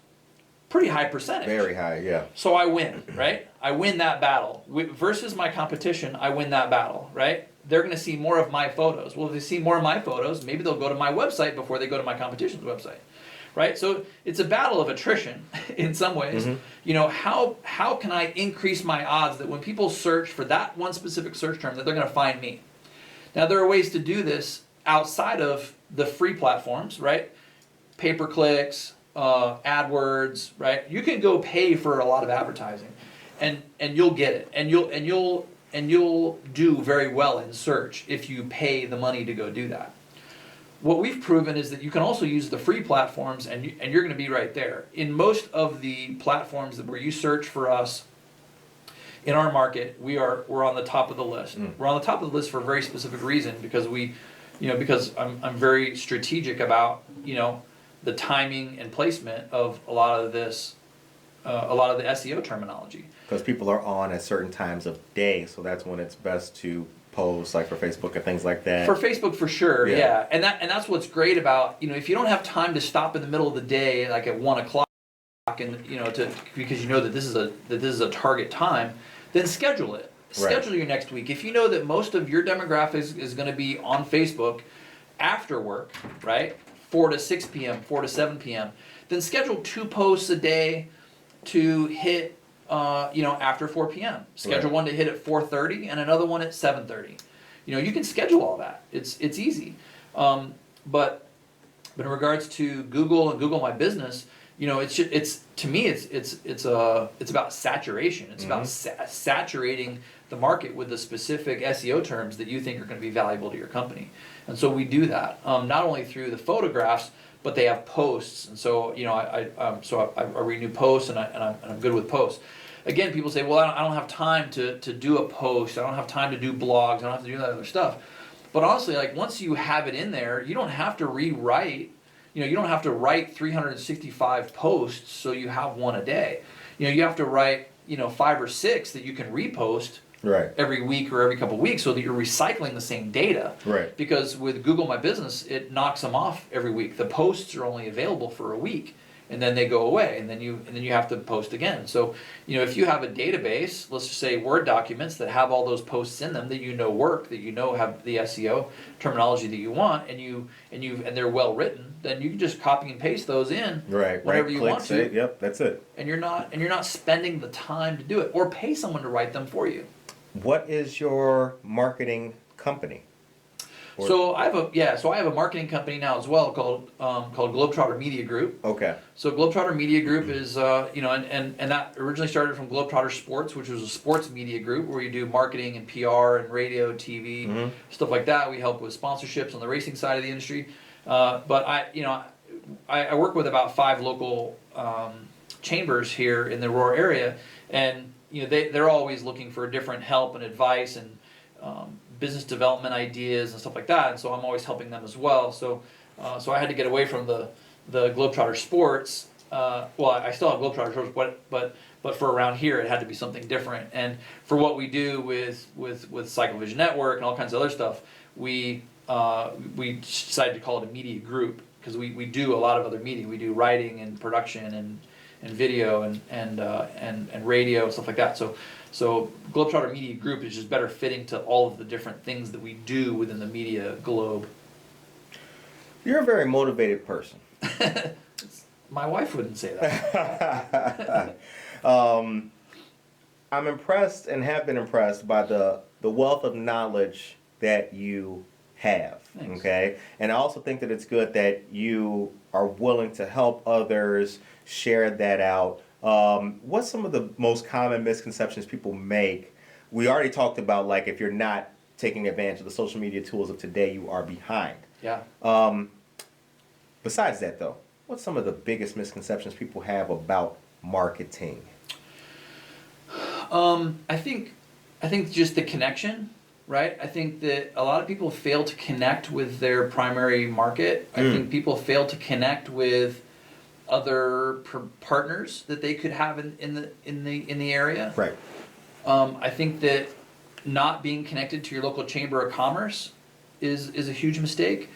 Pretty high percentage. Very high, yeah. So I win, right? I win that battle. Versus my competition, I win that battle, right? They're going to see more of my photos. Well, if they see more of my photos, maybe they'll go to my website before they go to my competition's website, right? So it's a battle of attrition in some ways. You know, how can I increase my odds that when people search for that one specific search term that they're going to find me? Now, there are ways to do this outside of the free platforms, right? Pay-per-clicks, AdWords, right? You can go pay for a lot of advertising, and you'll get it, and you'll do very well in search if you pay the money to go do that. What we've proven is that you can also use the free platforms, and you're going to be right there. In most of the platforms where you search for us in our market, we're on the top of the list. We're on the top of the list for a very specific reason, because because I'm very strategic about the timing and placement of a lot of this, a lot of the SEO terminology. Because people are on at certain times of day, so that's when it's best to post, like for Facebook and things like that. For Facebook, for sure, yeah. And that's what's great about, if you don't have time to stop in the middle of the day, like at 1 o'clock, and because you know that this is a target time, then schedule it. Schedule your next week. If you know that most of your demographic is going to be on Facebook after work, right? 4 to 6 p.m., 4 to 7 p.m., then schedule 2 posts a day to hit, after 4 p.m. Schedule one to hit at 4:30 and another one at 7:30. You can schedule all that. It's easy. But in regards to Google and Google My Business, it's to me it's about saturation. It's about saturating the market with the specific SEO terms that you think are going to be valuable to your company. And so we do that, not only through the photographs, but they have posts. And so, I renew posts, and I'm good with posts. Again, people say, well, I don't have time to do a post. I don't have time to do blogs. I don't have to do that other stuff. But honestly, like once you have it in there, you don't have to rewrite. You don't have to write 365 posts so you have one a day. You have to write 5 or 6 that you can repost every week or every couple of weeks, so that you're recycling the same data. Right. Because with Google My Business, it knocks them off every week. The posts are only available for a week, and then they go away, and then you have to post again. So if you have a database, let's just say Word documents that have all those posts in them that work, that have the SEO terminology that you want, and they're well written, then you can just copy and paste those in whenever you want to. Yep, that's it. And you're not spending the time to do it, or pay someone to write them for you. What is your marketing company? So I have a marketing company now as well called Globetrotter Media Group. Okay. So Globetrotter Media Group is and that originally started from Globetrotter Sports, which was a sports media group where you do marketing and PR and radio, TV, stuff like that. We help with sponsorships on the racing side of the industry. But I work with about 5 local chambers here in the Aurora area, and they're always looking for different help and advice and business development ideas and stuff like that, and so I'm always helping them as well. So I had to get away from the Globetrotter Sports. Well, I still have Globetrotter Sports, but for around here, it had to be something different. And for what we do with Cycle Vision Network and all kinds of other stuff, we decided to call it a media group, because we do a lot of other media. We do writing and production and video and radio and stuff like that. So Globetrotter Media Group is just better fitting to all of the different things that we do within the media globe. You're a very motivated person. My wife wouldn't say that. I'm impressed and have been impressed by the wealth of knowledge that you have. Thanks. Okay? And I also think that it's good that you are willing to help others share that out. What's some of the most common misconceptions people make? We already talked about, like, if you're not taking advantage of the social media tools of today, you are behind. Yeah. Besides that, though, what's some of the biggest misconceptions people have about marketing? I think just the connection, right? I think that a lot of people fail to connect with their primary market. I think people fail to connect with other partners that they could have in the area. Right. I think that not being connected to your local chamber of commerce is a huge mistake.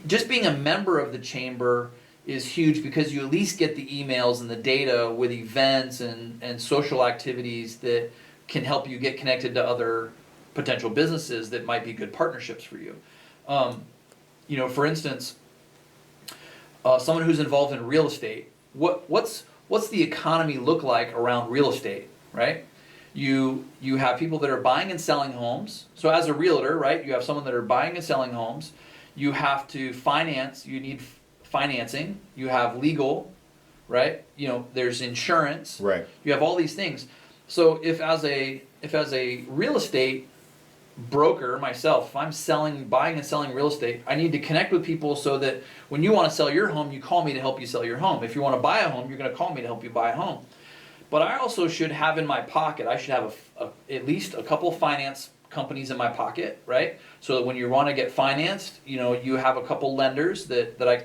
Just being a member of the chamber is huge because you at least get the emails and the data with events and social activities that can help you get connected to other potential businesses that might be good partnerships for you. For instance, someone who's involved in real estate, what's the economy look like around real estate, right? You have people that are buying and selling homes. So as a realtor, right, you have someone that are buying and selling homes. You have to finance, you need financing, you have legal, right? There's insurance. Right. You have all these things. So if as a real estate broker myself, if I'm buying and selling real estate, I need to connect with people so that when you want to sell your home, you call me to help you sell your home. If you want to buy a home, you're going to call me to help you buy a home. But I also should have in my pocket, I should have at least a couple of finance companies in my pocket, right? So that when you want to get financed, you have a couple lenders that I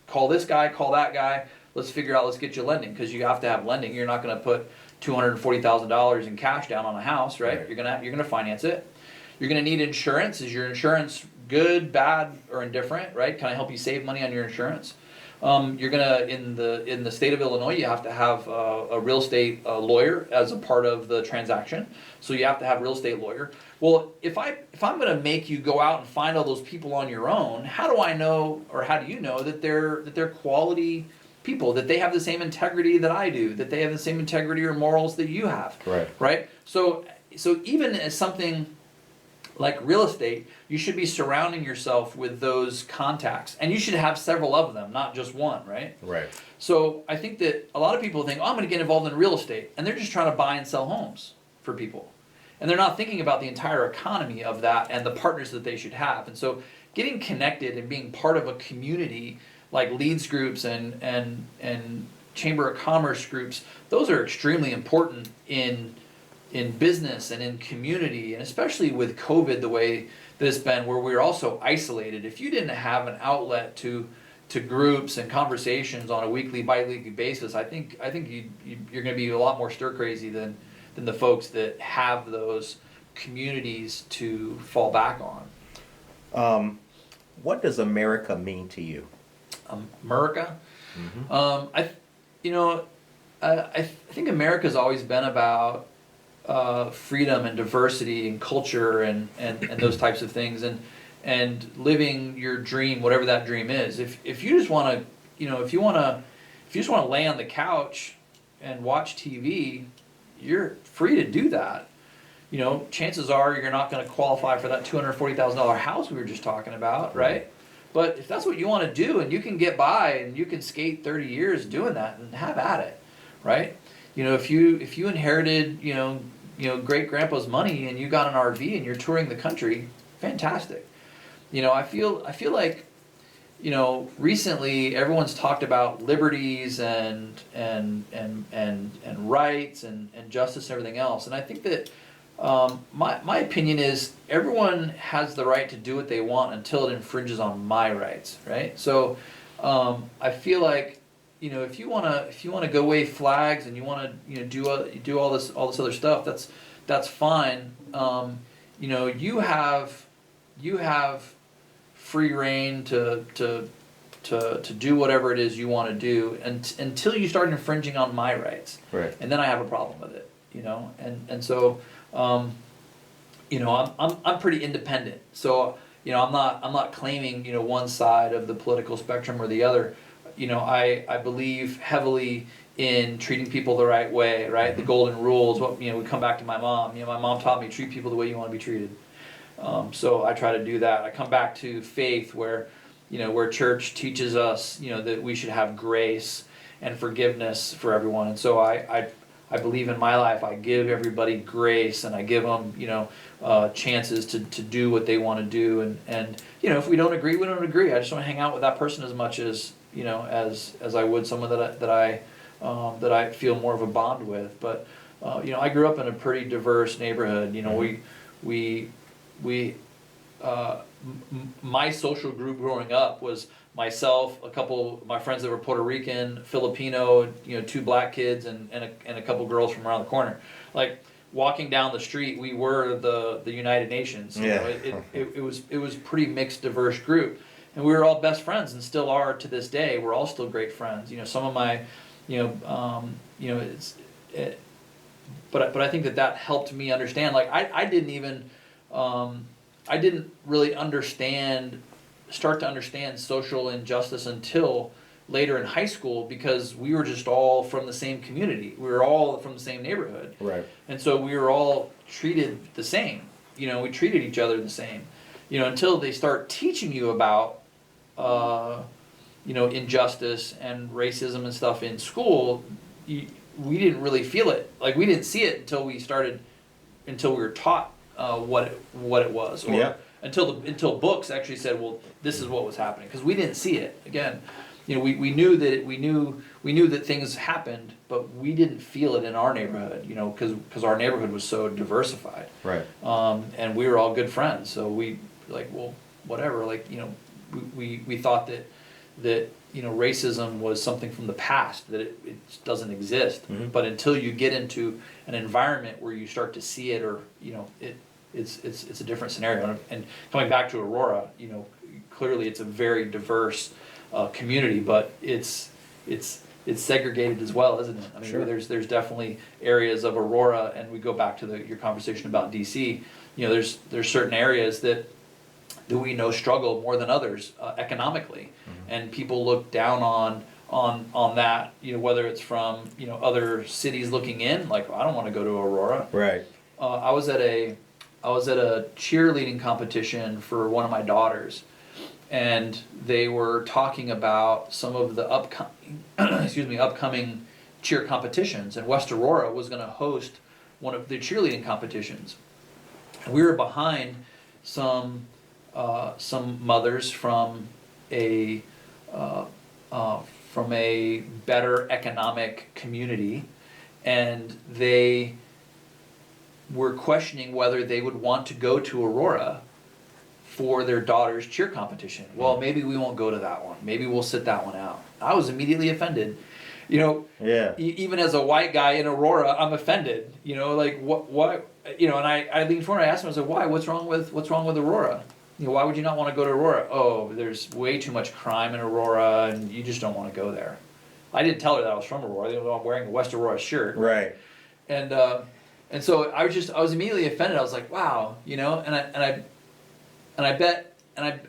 call this guy, call that guy, let's figure out, let's get you lending, because you have to have lending. You're not going to put $240,000 in cash down on a house, right? You're gonna finance it. You're gonna need insurance. Is your insurance good, bad, or indifferent, right? Can I help you save money on your insurance? You're gonna in the state of Illinois, you have to have a real estate lawyer as a part of the transaction. So you have to have a real estate lawyer. Well, if I'm gonna make you go out and find all those people on your own, how do I know, or how do you know that they're quality people, that they have the same integrity that I do, that they have the same integrity or morals that you have? Right. So even as something like real estate, you should be surrounding yourself with those contacts, and you should have several of them, not just one, right? Right. So I think that a lot of people think, I'm going to get involved in real estate, and they're just trying to buy and sell homes for people, and they're not thinking about the entire economy of that and the partners that they should have. And so getting connected and being part of a community like leads groups and chamber of commerce groups, those are extremely important in business and in community, and especially with COVID the way that it's been, where we're also isolated. If you didn't have an outlet to groups and conversations on a weekly, bi-weekly basis, I think you're going to be a lot more stir crazy than the folks that have those communities to fall back on. What does America mean to you? America? Mm-hmm. I think America's always been about freedom and diversity and culture and those types of things, and living your dream, whatever that dream is. If you just want to, if you just want to lay on the couch and watch TV, you're free to do that. Chances are you're not going to qualify for that $240,000 house we were just talking about, right? But if that's what you want to do, and you can get by and you can skate 30 years doing that, and have at it, right? If you inherited, great grandpa's money and you got an RV and you're touring the country, fantastic. I feel like, recently everyone's talked about liberties and rights and justice and everything else. And I think that my opinion is everyone has the right to do what they want until it infringes on my rights, right? So I feel like, if you wanna go wave flags and you wanna do all this other stuff, that's fine. You have free reign to do whatever it is you want to do, until you start infringing on my rights. Right. And then I have a problem with it. And so I'm pretty independent. So I'm not claiming one side of the political spectrum or the other. I believe heavily in treating people the right way, right? The golden rules. We come back to my mom. My mom taught me, treat people the way you want to be treated. So I try to do that. I come back to faith, where church teaches us, that we should have grace and forgiveness for everyone. And so I believe in my life, I give everybody grace, and I give them, chances to do what they want to do. And if we don't agree, we don't agree. I just want to hang out with that person as much as as I would someone that I feel more of a bond with. But I grew up in a pretty diverse neighborhood. My social group growing up was myself, a couple of my friends that were Puerto Rican, Filipino, 2 black kids, and a couple girls from around the corner. Like walking down the street, we were the United Nations. It was pretty mixed, diverse group, and we were all best friends and still are to this day. We're all still great friends. Some of my, but I think that helped me understand. Like I didn't really start to understand social injustice until later in high school, because we were just all from the same community. We were all from the same neighborhood. Right. And so we were all treated the same. We treated each other the same. Until they start teaching you about, injustice and racism and stuff in school, we didn't really feel it. Like we didn't see it until we were taught what it was. Or until books actually said, well, this is what was happening, because we didn't see it. Again, we knew that things happened, but we didn't feel it in our neighborhood, because our neighborhood was so diversified. Right. And we were all good friends, so we well, whatever. We thought that racism was something from the past, that it doesn't exist. Mm-hmm. But until you get into an environment where you start to see it, or it's a different scenario. And coming back to Aurora, clearly it's a very diverse community, but it's segregated as well, isn't it? I mean, sure. there's definitely areas of Aurora, and we go back to your conversation about DC. There's certain areas that we know struggle more than others economically, mm-hmm. and people look down on that. Whether it's from other cities looking in, like, I don't want to go to Aurora. Right. I was at a cheerleading competition for one of my daughters, and they were talking about some of the upcoming cheer competitions, and West Aurora was going to host one of the cheerleading competitions. And we were behind some mothers from a better economic community, and they were questioning whether they would want to go to Aurora for their daughter's cheer competition. Well, maybe we won't go to that one. Maybe we'll sit that one out. I was immediately offended. Even as a white guy in Aurora, I'm offended. Like what? And I leaned forward and I asked him, I was like, why? What's wrong with Aurora? Why would you not want to go to Aurora? Oh, there's way too much crime in Aurora, and you just don't want to go there. I didn't tell her that I was from Aurora. They know I'm wearing a West Aurora shirt. Right. And so I was immediately offended. I was like, wow, and I bet I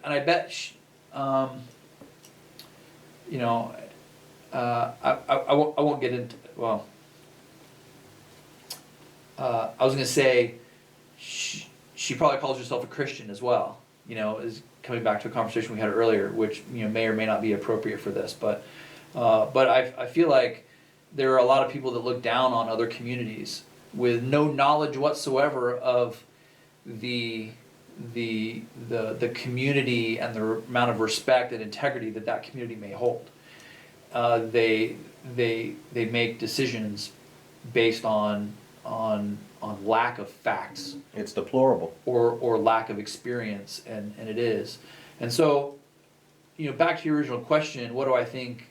won't get into, well, I was going to say she probably calls herself a Christian as well, is coming back to a conversation we had earlier, which may or may not be appropriate for this, but I feel like there are a lot of people that look down on other communities with no knowledge whatsoever of the community and the amount of respect and integrity that community may hold. They make decisions based on lack of facts. It's deplorable. Or lack of experience, and it is. And so, back to your original question, what do I think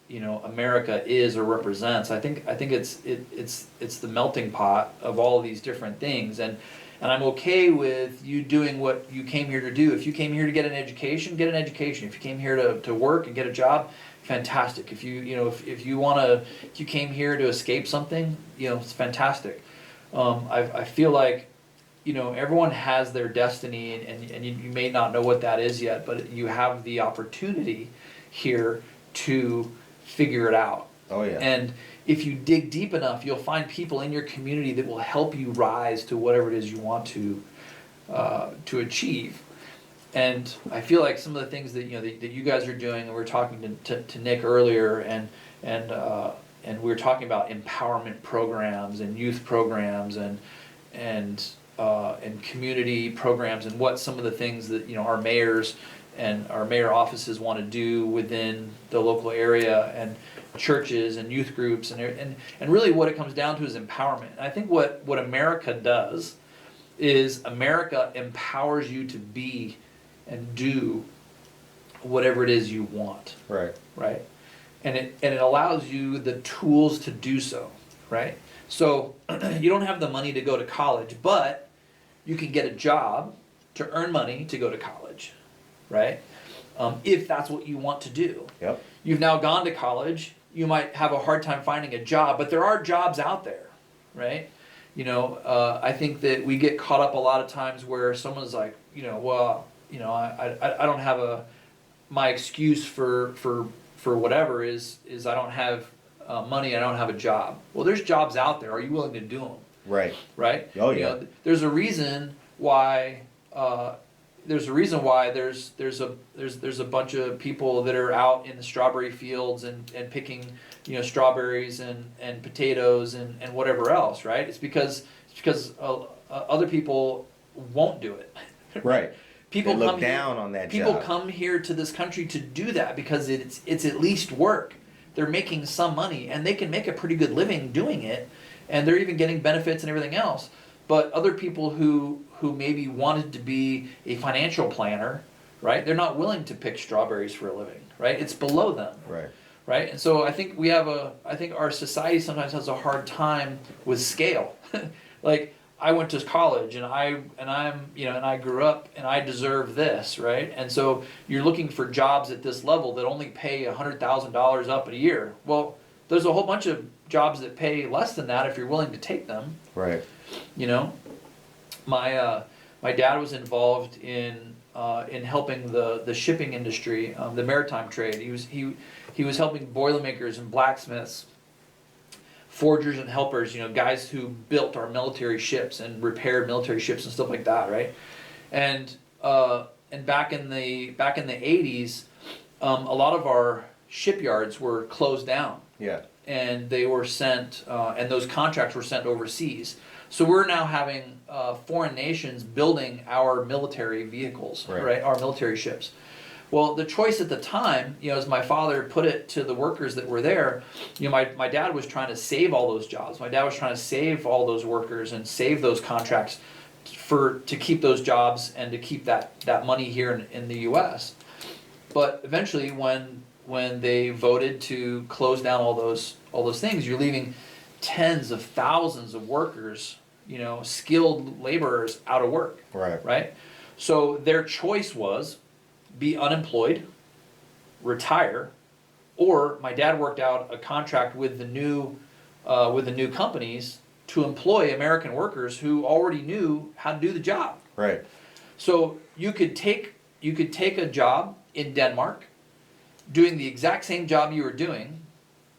America is or represents? I think it's the melting pot of all of these different things, and I'm okay with you doing what you came here to do. If you came here to get an education, get an education. If you came here to work and get a job, fantastic. If you came here to escape something, it's fantastic. I feel like everyone has their destiny, and you may not know what that is yet, but you have the opportunity here to figure it out. Oh yeah. And if you dig deep enough, you'll find people in your community that will help you rise to whatever it is you want to achieve. And I feel like some of the things that that you guys are doing, and we were talking to Nick earlier, and we were talking about empowerment programs and youth programs and community programs, and what some of the things that our mayors and our mayor offices want to do within the local area, and churches and youth groups, and really what it comes down to is empowerment. And I think what America does is America empowers you to be and do whatever it is you want. Right. Right? And it allows you the tools to do so, right? So you don't have the money to go to college, but you can get a job to earn money to go to college, right? If that's what you want to do. Yep. You've now gone to college, you might have a hard time finding a job, but there are jobs out there, right? I think that we get caught up a lot of times where someone's like, I don't have my excuse for whatever is I don't have money, I don't have a job. Well, there's jobs out there. Are you willing to do them? Right. Right? Oh yeah. There's a reason why there's a bunch of people that are out in the strawberry fields and picking strawberries and potatoes and whatever else, right? It's because other people won't do it. Right. People they look come down here, on that people job. come here to this country to do that because it's at least work. They're making some money and they can make a pretty good living doing it, and they're even getting benefits and everything else. But other people who maybe wanted to be a financial planner, right? They're not willing to pick strawberries for a living, right? It's below them. Right. Right? And so I think our society sometimes has a hard time with scale. Like, I went to college and I grew up and I deserve this, right? And so you're looking for jobs at this level that only pay $100,000 up a year. Well, there's a whole bunch of jobs that pay less than that if you're willing to take them. Right. My dad was involved in helping the shipping industry, the maritime trade. He was helping Boilermakers and blacksmiths, forgers and helpers, guys who built our military ships and repaired military ships and stuff like that, right? And back in the 80s, a lot of our shipyards were closed down. Yeah. And they were sent, and those contracts were sent overseas. So we're now having foreign nations building our military vehicles, right? Our military ships. Well, the choice at the time, as my father put it to the workers that were there, my dad was trying to save all those jobs. My dad was trying to save all those workers and save those contracts to keep those jobs and to keep that money here in the U.S. But eventually, when they voted to close down all those things, you're leaving tens of thousands of workers, skilled laborers out of work. Right. Right? So their choice was be unemployed, retire, or my dad worked out a contract with the new companies to employ American workers who already knew how to do the job. Right. So you could take a job in Denmark, doing the exact same job you were doing,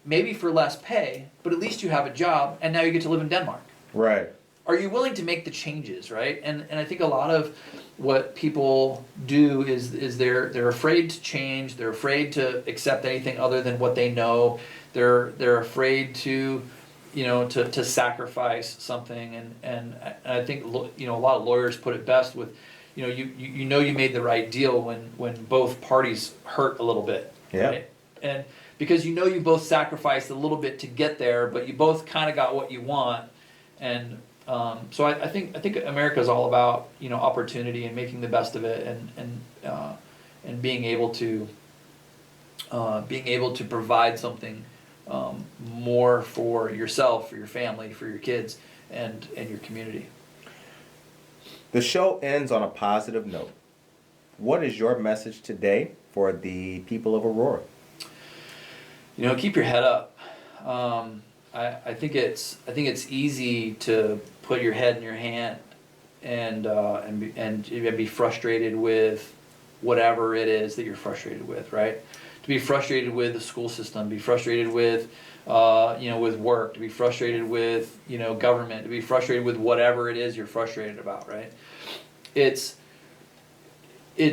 maybe for less pay, but at least you have a job, and now you get to live in Denmark. Right. Are you willing to make the changes, right? And I think a lot of what people do is they're afraid to change. They're afraid to accept anything other than what they know. They're afraid to to sacrifice something. And I think a lot of lawyers put it best with you made the right deal when both parties hurt a little bit. Yeah. Right? And because you both sacrificed a little bit to get there, but you both kind of got what you want. And so I think America is all about opportunity and making the best of it, and being able to provide something more for yourself, for your family, for your kids, and your community. The show ends on a positive note. What is your message today for the people of Aurora? Keep your head up. I think it's easy to put your head in your hand and be frustrated with whatever it is that you're frustrated with, right? To be frustrated with the school system, be frustrated with with work, to be frustrated with government, to be frustrated with whatever it is you're frustrated about, right? It's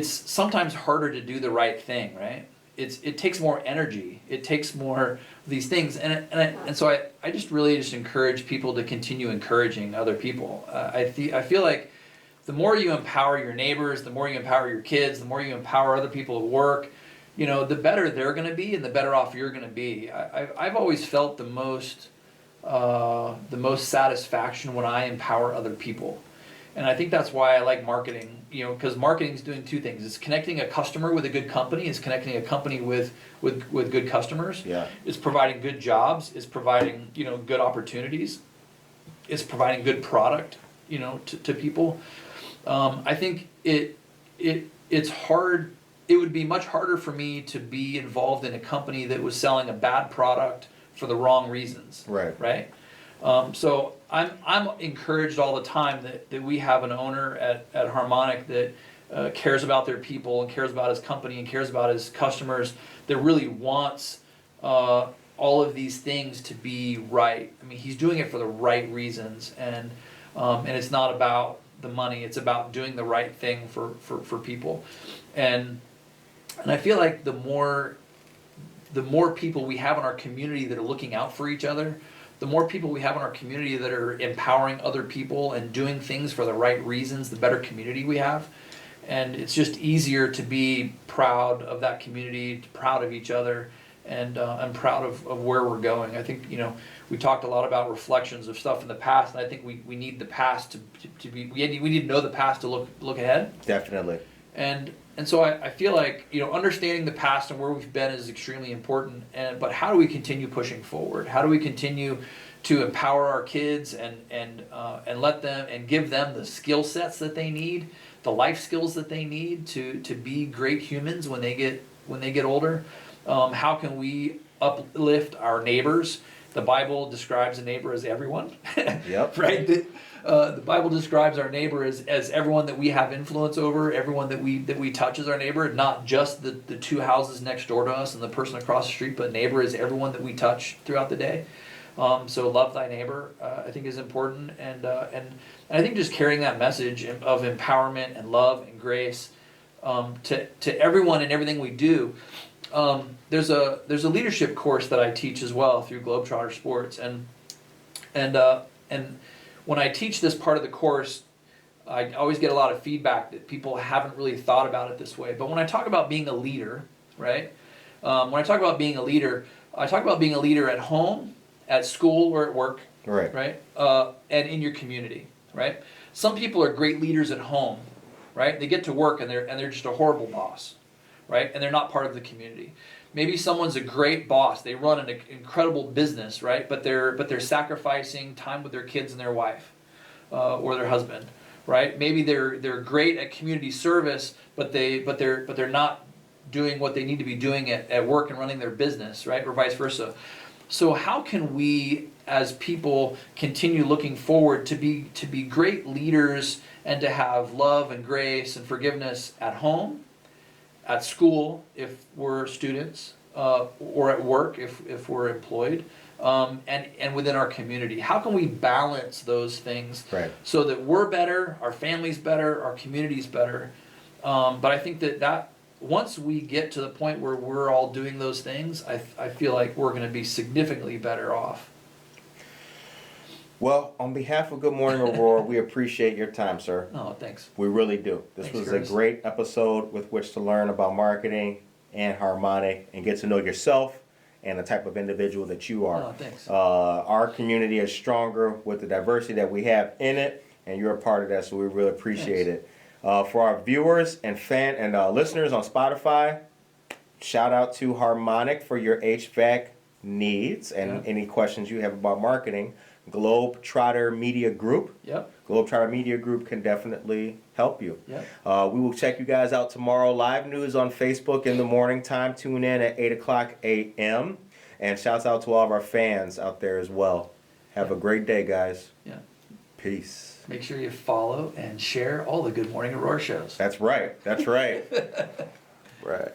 sometimes harder to do the right thing, right? It takes more energy. It takes more of these things, and so I just really encourage people to continue encouraging other people. I feel like the more you empower your neighbors, the more you empower your kids, the more you empower other people at work, the better they're going to be, and the better off you're going to be. I've always felt the most satisfaction when I empower other people, And I think that's why I like marketing, because marketing is doing two things. It's connecting a customer with a good company. It's connecting a company with good customers. Yeah. It's providing good jobs. It's providing, good opportunities. It's providing good product, to people. I think it's hard. It would be much harder for me to be involved in a company that was selling a bad product for the wrong reasons. Right. Right. So I'm encouraged all the time that we have an owner at Harmonic that cares about their people and cares about his company and cares about his customers, that really wants all of these things to be right. I mean, he's doing it for the right reasons, and it's not about the money. It's about doing the right thing for people, and I feel like the more people we have in our community that are looking out for each other, the more people we have in our community that are empowering other people and doing things for the right reasons, the better community we have. And it's just easier to be proud of that community, proud of each other, and I'm proud of where we're going. I think, we talked a lot about reflections of stuff in the past, and I think we need the past to be, we need to know the past to look ahead. Definitely. And so I feel like, understanding the past and where we've been is extremely important. But how do we continue pushing forward? How do we continue to empower our kids and let them and give them the skill sets that they need, the life skills that they need to be great humans when they get older? How can we uplift our neighbors? The Bible describes a neighbor as everyone. Yep. Right? The Bible describes our neighbor as everyone that we have influence over, everyone that we touch as our neighbor, not just the two houses next door to us and the person across the street, but neighbor is everyone that we touch throughout the day. So love thy neighbor, I think, is important, and I think just carrying that message of empowerment and love and grace to everyone and everything we do. There's a leadership course that I teach as well through Globetrotter Sports, and when I teach this part of the course, I always get a lot of feedback that people haven't really thought about it this way. But when I talk about being a leader, right? When I talk about being a leader, I talk about being a leader at home, at school, or at work, right? And in your community, right? Some people are great leaders at home, right? They get to work and they're just a horrible boss, right? And they're not part of the community. Maybe someone's a great boss. They run an incredible business, right? But they're sacrificing time with their kids and their wife, or their husband, right? Maybe they're great at community service, but they're not doing what they need to be doing at work and running their business, right? Or vice versa. So how can we, as people, continue looking forward to be great leaders and to have love and grace and forgiveness at home, at school if we're students, or at work if we're employed, and within our community? How can we balance those things, right, so that we're better, our family's better, our community's better? But I think that once we get to the point where we're all doing those things, I feel like we're going to be significantly better off. Well, on behalf of Good Morning Aurora, we appreciate your time, sir. Oh, thanks. We really do. This was a great episode with which to learn about marketing and Harmonic and get to know yourself and the type of individual that you are. Oh, thanks. Our community is stronger with the diversity that we have in it, and you're a part of that, so we really appreciate it. For our viewers and listeners on Spotify, shout out to Harmonic for your HVAC needs and any questions you have about marketing. Globetrotter Media Group. Yep. Globetrotter Media Group can definitely help you. Yep. We will check you guys out tomorrow. Live news on Facebook in the morning time. Tune in at 8 o'clock a.m. And shouts out to all of our fans out there as well. Have a great day, guys. Yeah. Peace. Make sure you follow and share all the Good Morning Aurora shows. That's right. That's right. Right.